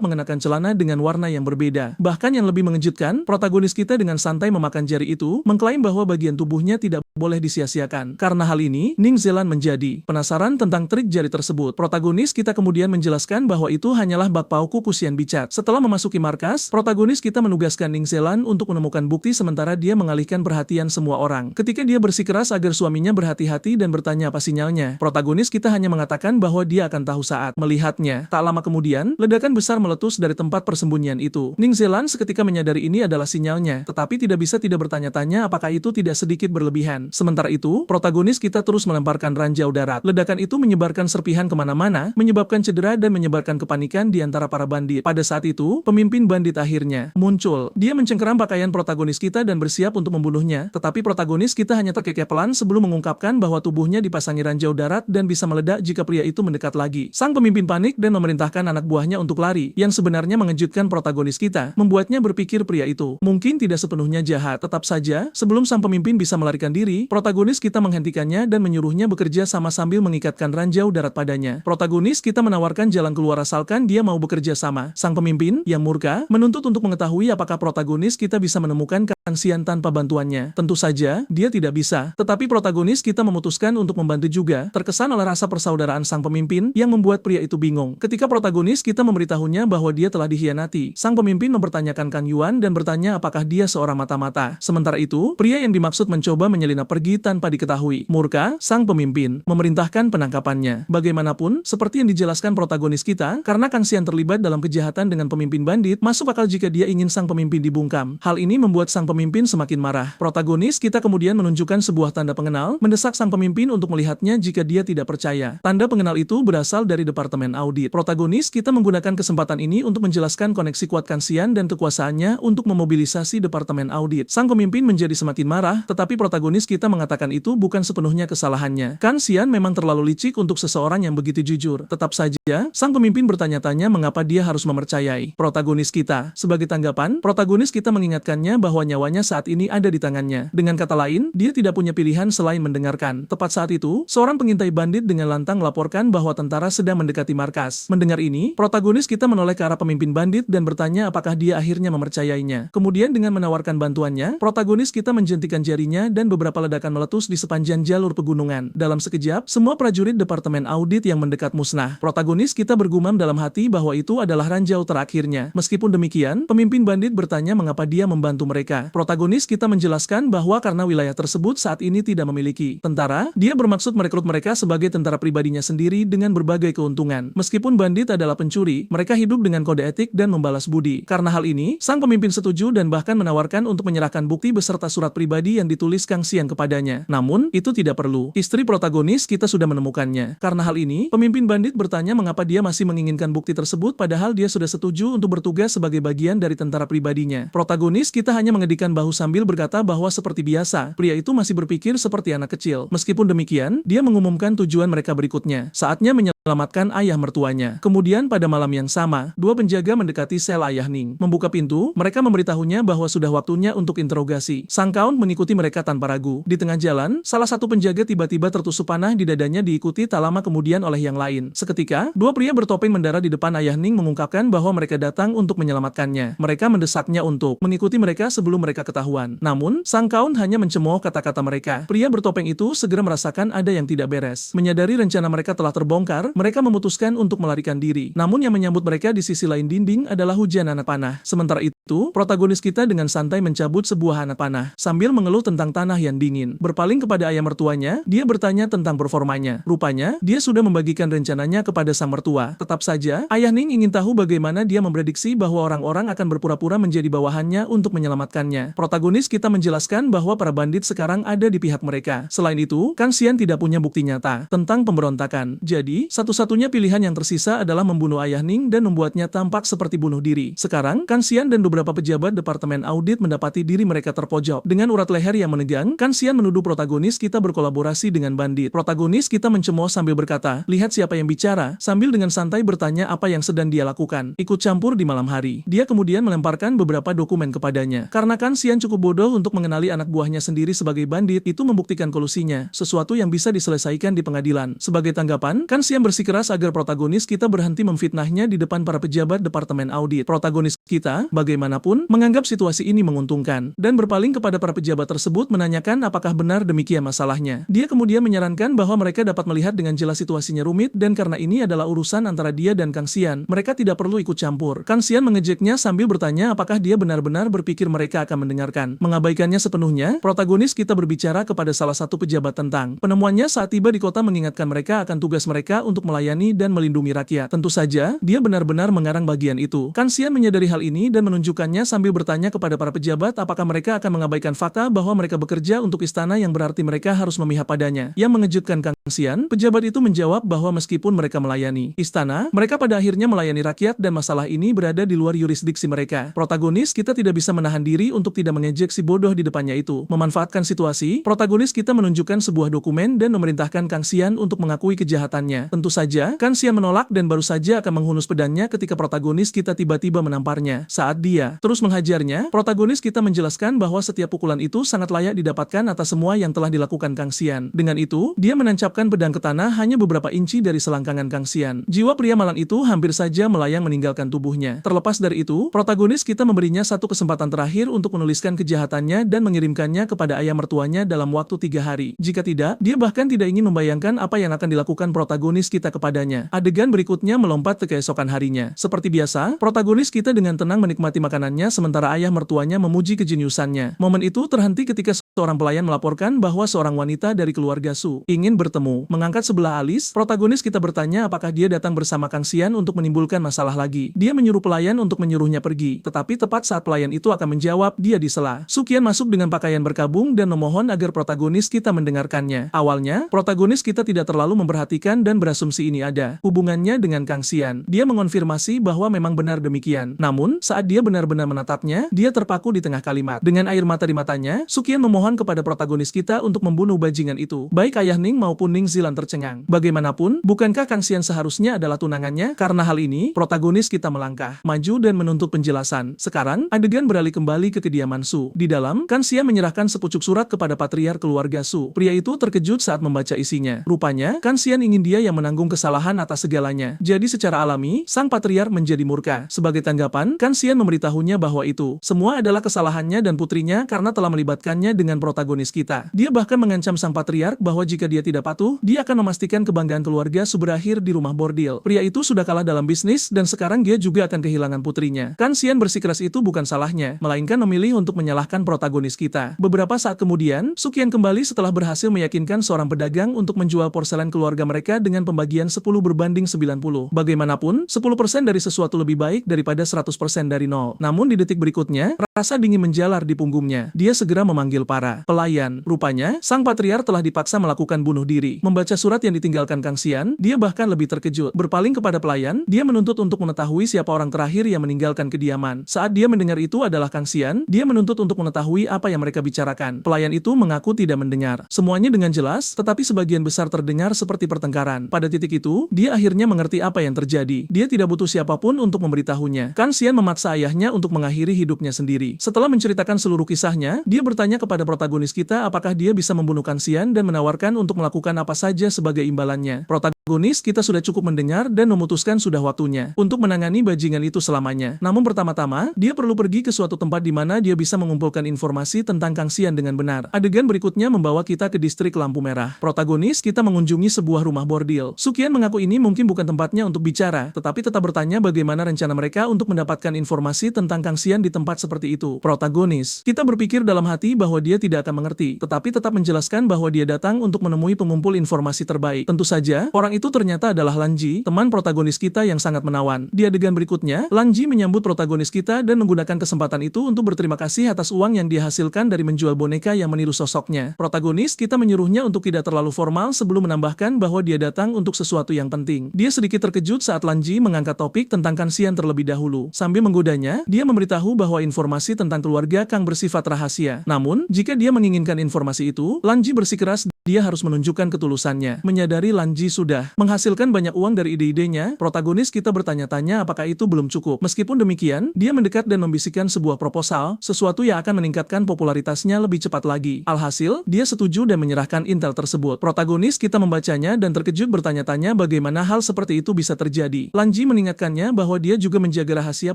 mengenakan celana dengan warna yang berbeda. Bahkan yang lebih mengejutkan, protagonis kita dengan santai memakan jari itu, mengklaim bahwa bagian tubuhnya tidak boleh disia-siakan. Karena hal ini, Ning Zealand menjadi penasaran tentang trik jari tersebut. Protagonis kita kemudian menjelaskan bahwa itu hanyalah bakpauku Kusian Bicat. Setelah memasuki markas, protagonis kita menugaskan Ning Zealand untuk menemukan bukti sementara dia mengalihkan perhatian semua orang. Ketika dia bersikeras agar suaminya berhati-hati dan bertanya apa sinyalnya, protagonis kita hanya mengatakan bahwa dia akan tahu saat melihatnya. Tak lama kemudian, ledakan besar meletus dari tempat persembunyian itu. Ning Zealand seketika menyadari ini adalah sinyalnya, tetapi tidak bisa tidak bertanya-tanya apakah itu tidak sedikit berlebihan. Sementara itu, protagonis kita terus melemparkan ranjau darat. Ledakan itu menyebarkan serpihan kemana-mana, menyebabkan cedera dan menyebarkan kepanikan di antara para bandit. Pada saat itu, pemimpin bandit akhirnya muncul. Dia mencengkeram pakaian protagonis kita dan bersiap untuk membunuhnya, tetapi protagonis kita hanya terkekeh pelan sebelum mengungkapkan bahwa tubuhnya dipasangi ranjau darat dan bisa meledak jika pria itu mendekat lagi. Sang pemimpin panik dan memerintahkan anak buahnya untuk lari, yang sebenarnya mengejutkan protagonis kita, membuatnya berpikir pria itu mungkin tidak sepenuhnya jahat. Tetap saja, sebelum sang pemimpin bisa melarikan diri, protagonis kita menghentikannya dan menyuruhnya bekerja sama sambil mengikatkan ranjau darat padanya. Protagonis kita menawarkan jalan keluar asalkan dia mau bekerja sama. Sang pemimpin, yang murka, menuntut untuk mengetahui apakah protagonis kita bisa menemukan Kang Xian tanpa bantuannya. Tentu saja, dia tidak bisa. Tetapi protagonis kita memutuskan untuk membantu juga, terkesan oleh rasa persaudaraan sang pemimpin yang membuat pria itu bingung. Ketika protagonis kita memberitahunya bahwa dia telah dikhianati, sang pemimpin mempertanyakan Kang Yuan dan bertanya apakah dia seorang mata-mata. Sementara itu, pria yang dimaksud mencoba menyelinap pergi tanpa diketahui. Murka, sang pemimpin memerintahkan penangkapannya. Bagaimanapun, seperti yang dijelaskan protagonis kita, karena Kang Xian terlibat dalam kejahatan dengan pemimpin bandit, masuk akal jika dia ingin sang pemimpin dibungkam. Hal ini membuat sang pemimpin semakin marah. Protagonis kita kemudian menunjukkan sebuah tanda pengenal, mendesak sang pemimpin untuk melihatnya jika dia tidak percaya. Tanda pengenal itu berasal dari Departemen Audit. Protagonis kita menggunakan kesempatan ini untuk menjelaskan koneksi kuat Kang Xian dan kekuasaannya untuk memobilisasi Departemen Audit. Sang pemimpin menjadi semakin marah, tetapi protagonis kita mengatakan itu bukan sepenuhnya kesalahannya. Kang Xian memang terlalu licik untuk seseorang yang begitu jujur. Tetap saja, sang pemimpin bertanya-tanya mengapa dia harus mempercayai protagonis kita. Sebagai tanggapan, protagonis kita mengingatkannya bahwa nyawanya saat ini ada di tangannya. Dengan kata lain, dia tidak punya pilihan selain mendengarkan. Tepat saat itu, seorang pengintai bandit dengan lantang melaporkan bahwa tentara sedang mendekati markas. Mendengar ini, protagonis kita menoleh ke arah pemimpin bandit dan bertanya apakah dia akhirnya mempercayainya. tubuhnya. Kemudian dengan menawarkan bantuannya, protagonis kita menjentikan jarinya dan beberapa ledakan meletus di sepanjang jalur pegunungan. Dalam sekejap, semua prajurit Departemen Audit yang mendekat musnah. Protagonis kita bergumam dalam hati bahwa itu adalah ranjau terakhirnya. Meskipun demikian, pemimpin bandit bertanya mengapa dia membantu mereka. Protagonis kita menjelaskan bahwa karena wilayah tersebut saat ini tidak memiliki tentara, dia bermaksud merekrut mereka sebagai tentara pribadinya sendiri dengan berbagai keuntungan. Meskipun bandit adalah pencuri, mereka hidup dengan kode etik dan membalas budi. Karena hal ini, sang pemimpin setuju dan bahkan menawarkan untuk menyerahkan bukti beserta surat pribadi yang ditulis Kang Xian kepadanya. Namun, itu tidak perlu. Istri protagonis kita sudah menemukannya. Karena hal ini, pemimpin bandit bertanya mengapa dia masih menginginkan bukti tersebut padahal dia sudah setuju untuk bertugas sebagai bagian dari tentara pribadinya. Protagonis kita hanya mengedikan bahu sambil berkata bahwa seperti biasa, pria itu masih berpikir seperti anak kecil. Meskipun demikian, dia mengumumkan tujuan mereka berikutnya. Saatnya menyelamatkan ayah mertuanya. Kemudian pada malam yang sama, dua penjaga mendekati sel Ayah Ning. Membuka pintu, mereka memberitahunya bahwa sudah waktunya untuk interogasi. Sang Count mengikuti mereka tanpa ragu. Di tengah jalan, salah satu penjaga tiba-tiba tertusuk panah di dadanya diikuti tak lama kemudian oleh yang lain. Seketika, dua pria bertopeng mendarat di depan Ayah Ning mengungkapkan bahwa mereka datang untuk menyelamatkannya. Mereka mendesaknya untuk mengikuti mereka sebelum mereka ketahuan. Namun, Sang Count hanya mencemooh kata-kata mereka. Pria bertopeng itu segera merasakan ada yang tidak beres. Menyadari rencana mereka telah terbongkar, mereka memutuskan untuk melarikan diri. Namun yang menyambut mereka di sisi lain dinding adalah hujan anak panah. Sementara itu, protagonis kita dengan santai mencabut sebuah anak panah, sambil mengeluh tentang tanah yang dingin. Berpaling kepada ayah mertuanya, dia bertanya tentang performanya. Rupanya, dia sudah membagikan rencananya kepada sang mertua. Tetap saja, Ayah Ning ingin tahu bagaimana dia memprediksi bahwa orang-orang akan berpura-pura menjadi bawahannya untuk menyelamatkannya. Protagonis kita menjelaskan bahwa para bandit sekarang ada di pihak mereka. Selain itu, Kang Xian tidak punya bukti nyata tentang pemberontakan. Jadi, satu-satunya pilihan yang tersisa adalah membunuh Ayah Ning dan membuatnya tampak seperti bunuh diri. Sekarang, Kang Xian dan beberapa pejabat Departemen Audit mendapati diri mereka terpojok. Dengan urat leher yang menegang, Kang Xian menuduh protagonis kita berkolaborasi dengan bandit. Protagonis kita mencemooh sambil berkata, "Lihat siapa yang bicara," sambil dengan santai bertanya apa yang sedang dia lakukan. Ikut campur di malam hari. Dia kemudian melemparkan beberapa dokumen kepadanya. Karena Kang Xian cukup bodoh untuk mengenali anak buahnya sendiri sebagai bandit, itu membuktikan kolusinya, sesuatu yang bisa diselesaikan di pengadilan. Sebagai tanggapan, Kang Xian bersikeras agar protagonis kita berhenti memfitnahnya di depan para pejabat Departemen Audit. Protagonis kita, bagaimanapun, menganggap situasi ini menguntungkan, dan berpaling kepada para pejabat tersebut menanyakan apakah benar demikian masalahnya. Dia kemudian menyarankan bahwa mereka dapat melihat dengan jelas situasinya rumit, dan karena ini adalah urusan antara dia dan Kang Xian, mereka tidak perlu ikut campur. Kang Xian mengejeknya sambil bertanya apakah dia benar-benar berpikir mereka akan mendengarkan. Mengabaikannya sepenuhnya, protagonis kita berbicara kepada salah satu pejabat tentang penemuannya saat tiba di kota mengingatkan mereka akan tugas mereka untuk melayani dan melindungi rakyat. Tentu saja, dia benar-benar mengarang bagian itu. Kang Xian menyadari hal ini dan menunjukkannya sambil bertanya kepada para pejabat apakah mereka akan mengabaikan fakta bahwa mereka bekerja untuk istana yang berarti mereka harus memihak padanya. Yang mengejutkan Kang Xian, pejabat itu menjawab bahwa meskipun mereka melayani istana, mereka pada akhirnya melayani rakyat dan masalah ini berada di luar yurisdiksi mereka. Protagonis kita tidak bisa menahan diri untuk tidak mengejek si bodoh di depannya itu. Memanfaatkan situasi, protagonis kita menunjukkan sebuah dokumen dan memerintahkan Kang Xian untuk mengakui kejahatannya. Tentu saja, Kang Xian menolak dan baru saja akan menghunus pedangnya ketika protagonis kita tiba-tiba menamparnya. Saat dia terus menghajarnya, protagonis kita menjelaskan bahwa setiap pukulan itu sangat layak didapatkan atas semua yang telah dilakukan Kang Xian. Dengan itu, dia menancapkan pedang ke tanah hanya beberapa inci dari selangkangan Kang Xian. Jiwa pria malang itu hampir saja melayang meninggalkan tubuhnya. Terlepas dari itu, protagonis kita memberinya satu kesempatan terakhir untuk menuliskan kejahatannya dan mengirimkannya kepada ayah mertuanya dalam waktu 3 hari. Jika tidak, dia bahkan tidak ingin membayangkan apa yang akan dilakukan protagonis kita kepadanya. Adegan berikutnya melompat ke keesokan harinya. Seperti biasa, protagonis kita dengan tenang menikmati makanannya sementara ayah mertuanya memuji kejeniusannya. Momen itu terhenti ketika seorang pelayan melaporkan bahwa seorang wanita dari keluarga Su ingin bertemu. Mengangkat sebelah alis, protagonis kita bertanya apakah dia datang bersama Kang Xian untuk menimbulkan masalah lagi. Dia menyuruh pelayan untuk menyuruhnya pergi, tetapi tepat saat pelayan itu akan menjawab, dia disela. Su Qian masuk dengan pakaian berkabung dan memohon agar protagonis kita mendengarkannya. Awalnya, protagonis kita tidak terlalu memperhatikan dan berasumsi ini ada hubungannya dengan Kang Xian. Dia mengonfirmasi bahwa memang benar demikian. Namun, saat dia benar-benar menatapnya, dia terpaku di tengah kalimat. Dengan air mata di matanya, Su Qian memohon kepada protagonis kita untuk membunuh bajingan itu. Baik Ayah Ning maupun Ning Zilan tercengang. Bagaimanapun, bukankah Kang Xian seharusnya adalah tunangannya? Karena hal ini, protagonis kita melangkah maju dan menuntut penjelasan. Sekarang, adegan beralih kembali ke kediaman Su. Di dalam, Kang Xian menyerahkan sepucuk surat kepada patriark keluarga Su. Pria itu terkejut saat membaca isinya. Rupanya, Kang Xian ingin dia yang menanggung menanggung kesalahan atas segalanya. Jadi secara alami, sang patriark menjadi murka. Sebagai tanggapan, Kang Xian memberitahunya bahwa itu semua adalah kesalahannya dan putrinya karena telah melibatkannya dengan protagonis kita. Dia bahkan mengancam sang patriark bahwa jika dia tidak patuh, dia akan memastikan kebanggaan keluarga berakhir di rumah bordil. Pria itu sudah kalah dalam bisnis dan sekarang dia juga akan kehilangan putrinya. Kang Xian bersikeras itu bukan salahnya, melainkan memilih untuk menyalahkan protagonis kita. Beberapa saat kemudian, Suqian kembali setelah berhasil meyakinkan seorang pedagang untuk menjual porselen keluarga mereka dengan pembagian 10/90. Bagaimanapun, 10% dari sesuatu lebih baik daripada 100% dari nol. Namun di detik berikutnya, rasa dingin menjalar di punggungnya. Dia segera memanggil para pelayan. Rupanya, sang patriark telah dipaksa melakukan bunuh diri. Membaca surat yang ditinggalkan Kang Xian, dia bahkan lebih terkejut. Berpaling kepada pelayan, dia menuntut untuk mengetahui siapa orang terakhir yang meninggalkan kediaman. Saat dia mendengar itu adalah Kang Xian, dia menuntut untuk mengetahui apa yang mereka bicarakan. Pelayan itu mengaku tidak mendengar. Semuanya dengan jelas, tetapi sebagian besar terdengar seperti pertengkaran. Pada titik itu, dia akhirnya mengerti apa yang terjadi. Dia tidak butuh siapapun untuk memberitahunya. Kang Xian memaksa ayahnya untuk mengakhiri hidupnya sendiri. Setelah menceritakan seluruh kisahnya, dia bertanya kepada protagonis kita apakah dia bisa membunuh Kang Xian dan menawarkan untuk melakukan apa saja sebagai imbalannya. Protagonis kita sudah cukup mendengar dan memutuskan sudah waktunya untuk menangani bajingan itu selamanya. Namun pertama-tama, dia perlu pergi ke suatu tempat di mana dia bisa mengumpulkan informasi tentang Kang Xian dengan benar. Adegan berikutnya membawa kita ke distrik lampu merah. Protagonis kita mengunjungi sebuah rumah bordil. Suqian mengaku ini mungkin bukan tempatnya untuk bicara, tetapi tetap bertanya bagaimana rencana mereka untuk mendapatkan informasi tentang Kang Xian di tempat seperti itu. Protagonis kita berpikir dalam hati bahwa dia tidak akan mengerti, tetapi tetap menjelaskan bahwa dia datang untuk menemui pengumpul informasi terbaik. Tentu saja, orang itu ternyata adalah Lan Ji, teman protagonis kita yang sangat menawan. Di adegan berikutnya, Lan Ji menyambut protagonis kita dan menggunakan kesempatan itu untuk berterima kasih atas uang yang dihasilkan dari menjual boneka yang meniru sosoknya. Protagonis kita menyuruhnya untuk tidak terlalu formal sebelum menambahkan bahwa dia datang untuk sesuatu yang penting. Dia sedikit terkejut saat Lan Ji mengangkat topik tentang Kang Xian terlebih dahulu. Sambil menggodanya, dia memberitahu bahwa informasi tentang keluarga Kang bersifat rahasia. Namun, jika dia menginginkan informasi itu, Lan Ji bersikeras dia harus menunjukkan ketulusannya. Menyadari Lan Ji sudah menghasilkan banyak uang dari ide-idenya, protagonis kita bertanya-tanya apakah itu belum cukup. Meskipun demikian, dia mendekat dan membisikkan sebuah proposal, sesuatu yang akan meningkatkan popularitasnya lebih cepat lagi. Alhasil, dia setuju dan menyerahkan intel tersebut. Protagonis kita membacanya dan terkejut bertanya-tanya bagaimana hal seperti itu bisa terjadi. Lan Ji mengingatkannya bahwa dia juga menjaga rahasia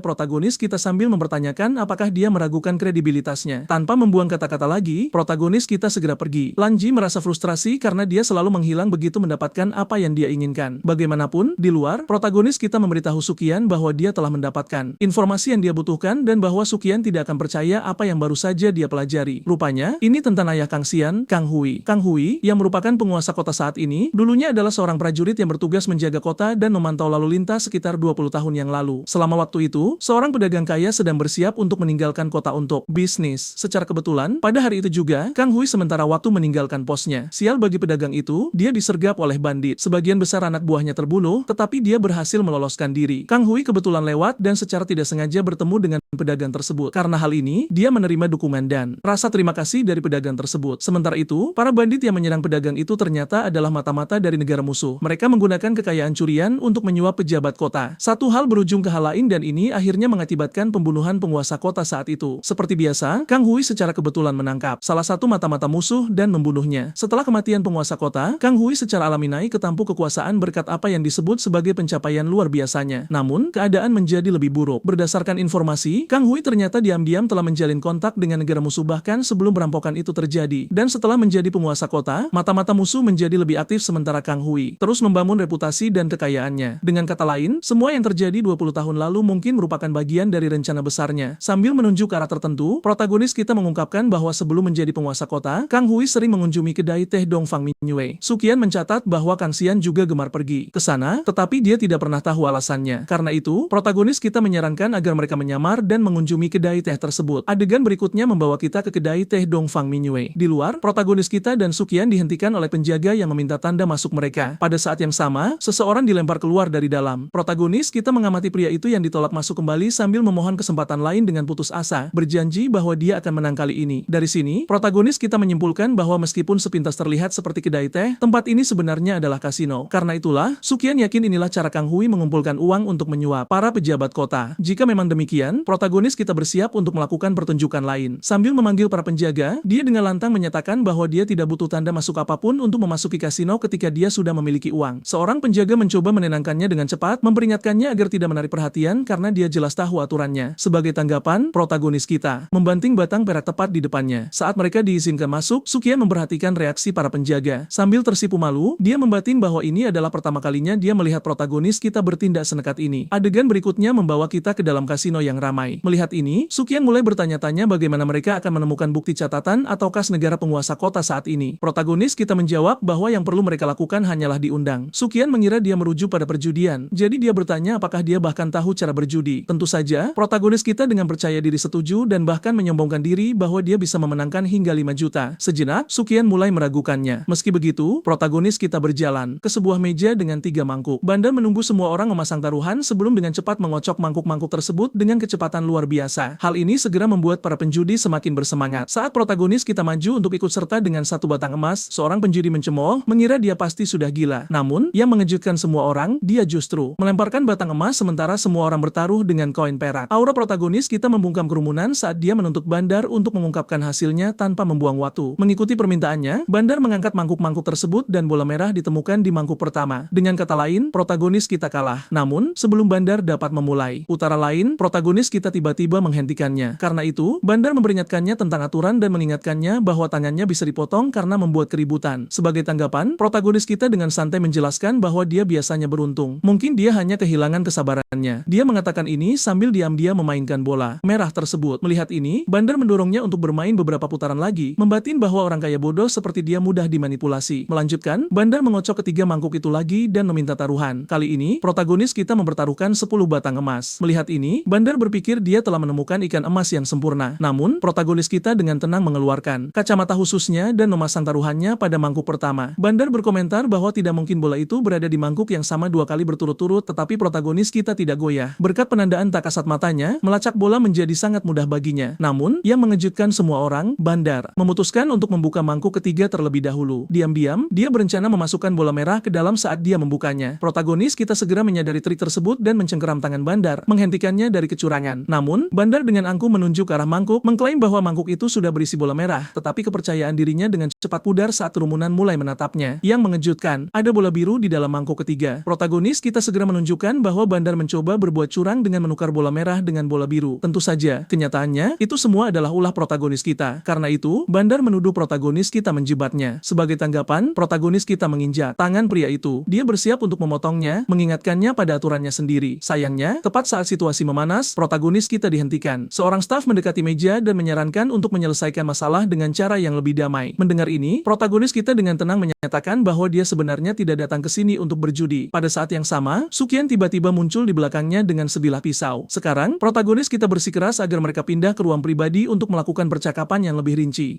protagonis kita sambil mempertanyakan apakah dia meragukan kredibilitasnya. Tanpa membuang kata-kata lagi, protagonis kita segera pergi. Lan Ji merasa frustrasi karena dia selalu menghilang begitu mendapatkan apa yang dia inginkan. Bagaimanapun, di luar, protagonis kita memberitahu Suqian bahwa dia telah mendapatkan informasi yang dia butuhkan dan bahwa Suqian tidak akan percaya apa yang baru saja dia pelajari. Rupanya, ini tentang ayah Kang Xian, Kang Hui. Kang Hui, yang merupakan penguasa kota saat ini, dulunya adalah seorang prajurit yang bertugas menjaga kota dan memantau lalu lintas sekitar 20 tahun yang lalu. Selama waktu itu, seorang pedagang kaya sedang bersiap untuk meninggalkan kota untuk bisnis. Secara kebetulan, pada hari itu juga, Kang Hui sementara waktu meninggalkan posnya. Sial bagi pedagang itu, dia disergap oleh bandit. Sebagian besar anak buahnya terbunuh, tetapi dia berhasil meloloskan diri. Kang Hui kebetulan lewat dan secara tidak sengaja bertemu dengan pedagang tersebut. Karena hal ini, dia menerima dukungan dan rasa terima kasih dari pedagang tersebut. Sementara itu, para bandit yang menyerang pedagang itu ternyata adalah mata-mata dari negara musuh. Mereka menggunakan kekayaan curian untuk menyuap pejabat kota. Satu hal berujung ke hal lain dan ini akhirnya mengakibatkan pembunuhan penguasa kota saat itu. Seperti biasa, Kang Hui secara kebetulan menangkap salah satu mata-mata musuh dan membunuhnya. Setelah kematian penguasa kota, Kang Hui secara alami naik ke tampuk kekuasaan berkat apa yang disebut sebagai pencapaian luar biasanya. Namun, keadaan menjadi lebih buruk. Berdasarkan informasi, Kang Hui ternyata diam-diam telah menjalin kontak dengan negara musuh bahkan sebelum perampokan itu terjadi. Dan setelah menjadi penguasa kota, mata-mata musuh menjadi lebih aktif sementara Kang Hui terus membangun reputasi dan kekayaannya. Dengan kata lain, semua yang terjadi 20 tahun lalu mungkin merupakan bagian dari rencana besarnya. Sambil menunjuk ke arah tertentu, protagonis kita mengungkapkan bahwa sebelum menjadi penguasa kota, Kang Hui sering mengunjungi kedai teh Dongfang Mingyue. Suqian mencatat bahwa Kang Xian juga gemar pergi ke sana, tetapi dia tidak pernah tahu alasannya. Karena itu, protagonis kita menyarankan agar mereka menyamar dan mengunjungi kedai teh tersebut. Adegan berikutnya membawa kita ke kedai teh Dongfang Mingyue. Di luar, protagonis kita dan Suqian dihentikan oleh penjaga yang meminta tanda masuk mereka. Pada saat yang sama, seseorang dilempar keluar dari dalam. Protagonis kita mengamati pria itu yang ditolak masuk kembali sambil memohon kesempatan lain dengan putus asa, berjanji bahwa dia akan menang kali ini. Dari sini, protagonis kita menyimpulkan bahwa meskipun sepintas sekilas terlihat seperti kedai teh, tempat ini sebenarnya adalah kasino. Karena itulah, Sukian yakin inilah cara Kang Hui mengumpulkan uang untuk menyuap para pejabat kota. Jika memang demikian, protagonis kita bersiap untuk melakukan pertunjukan lain. Sambil memanggil para penjaga, dia dengan lantang menyatakan bahwa dia tidak butuh tanda masuk apapun untuk memasuki kasino ketika dia sudah memiliki uang. Seorang penjaga mencoba menenangkannya dengan cepat, memperingatkannya agar tidak menarik perhatian karena dia jelas tahu aturannya. Sebagai tanggapan, protagonis kita membanting batang perak tepat di depannya. Saat mereka diizinkan masuk, Sukian memperhatikan reaksi para penjaga. Sambil tersipu malu, dia membatin bahwa ini adalah pertama kalinya dia melihat protagonis kita bertindak senekat ini. Adegan berikutnya membawa kita ke dalam kasino yang ramai. Melihat ini, Sukian mulai bertanya-tanya bagaimana mereka akan menemukan bukti catatan atau kas negara penguasa kota saat ini. Protagonis kita menjawab bahwa yang perlu mereka lakukan hanyalah diundang. Sukian mengira dia merujuk pada perjudian, jadi dia bertanya apakah dia bahkan tahu cara berjudi. Tentu saja, protagonis kita dengan percaya diri setuju dan bahkan menyombongkan diri bahwa dia bisa memenangkan hingga 5 juta. Sejenak, Sukian mulai meragukannya. Meski begitu, protagonis kita berjalan ke sebuah meja dengan 3 mangkuk. Bandar menunggu semua orang memasang taruhan sebelum dengan cepat mengocok mangkuk-mangkuk tersebut dengan kecepatan luar biasa. Hal ini segera membuat para penjudi semakin bersemangat. Saat protagonis kita maju untuk ikut serta dengan 1 batang emas, seorang penjudi mencemooh, mengira dia pasti sudah gila. Namun, yang mengejutkan semua orang, dia justru melemparkan batang emas sementara semua orang bertaruh dengan koin perak. Aura protagonis kita membungkam kerumunan saat dia menuntut Bandar untuk mengungkapkan hasilnya tanpa membuang waktu. Mengikuti permintaannya, Bandar mengangkat mangkuk-mangkuk tersebut dan bola merah ditemukan di mangkuk pertama. Dengan kata lain, protagonis kita kalah. Namun, sebelum Bandar dapat memulai utara lain, protagonis kita tiba-tiba menghentikannya. Karena itu, Bandar memperingatkannya tentang aturan dan mengingatkannya bahwa tangannya bisa dipotong karena membuat keributan. Sebagai tanggapan, protagonis kita dengan santai menjelaskan bahwa dia biasanya beruntung. Mungkin dia hanya kehilangan kesabarannya. Dia mengatakan ini sambil diam-diam memainkan bola merah tersebut. Melihat ini, Bandar mendorongnya untuk bermain beberapa putaran lagi, membatin bahwa orang kaya bodoh seperti dia mudah dimanipulasi. Melanjutkan, Bandar mengocok ketiga mangkuk itu lagi dan meminta taruhan. Kali ini, protagonis kita mempertaruhkan 10 batang emas. Melihat ini, Bandar berpikir dia telah menemukan ikan emas yang sempurna. Namun, protagonis kita dengan tenang mengeluarkan kacamata khususnya dan memasang taruhannya pada mangkuk pertama. Bandar berkomentar bahwa tidak mungkin bola itu berada di mangkuk yang sama 2 kali berturut-turut, tetapi protagonis kita tidak goyah. Berkat penandaan tak kasat matanya, melacak bola menjadi sangat mudah baginya. Namun, yang mengejutkan semua orang, Bandar memutuskan untuk membuka mangkuk ketiga terlebih dahulu. Diam-diam, dia berencana memasukkan bola merah ke dalam saat dia membukanya. Protagonis kita segera menyadari trik tersebut dan mencengkeram tangan Bandar, menghentikannya dari kecurangan. Namun, Bandar dengan angkuh menunjuk ke arah mangkuk, mengklaim bahwa mangkuk itu sudah berisi bola merah, tetapi kepercayaan dirinya dengan cepat pudar saat kerumunan mulai menatapnya. Yang mengejutkan, ada bola biru di dalam mangkuk ketiga. Protagonis kita segera menunjukkan bahwa Bandar mencoba berbuat curang dengan menukar bola merah dengan bola biru. Tentu saja, kenyataannya, itu semua adalah ulah protagonis kita. Karena itu, Bandar menuduh protagonis kita menjibatnya. Sebagai tanggapan, protagonis kita menginjak tangan pria itu. Dia bersiap untuk memotongnya, mengingatkannya pada aturannya sendiri. Sayangnya, tepat saat situasi memanas, protagonis kita dihentikan. Seorang staf mendekati meja dan menyarankan untuk menyelesaikan masalah dengan cara yang lebih damai. Mendengar ini, protagonis kita dengan tenang menyatakan bahwa dia sebenarnya tidak datang ke sini untuk berjudi. Pada saat yang sama, Sukian tiba-tiba muncul di belakangnya dengan sebilah pisau. Sekarang, protagonis kita bersikeras agar mereka pindah ke ruang pribadi untuk melakukan percakapan yang lebih rinci.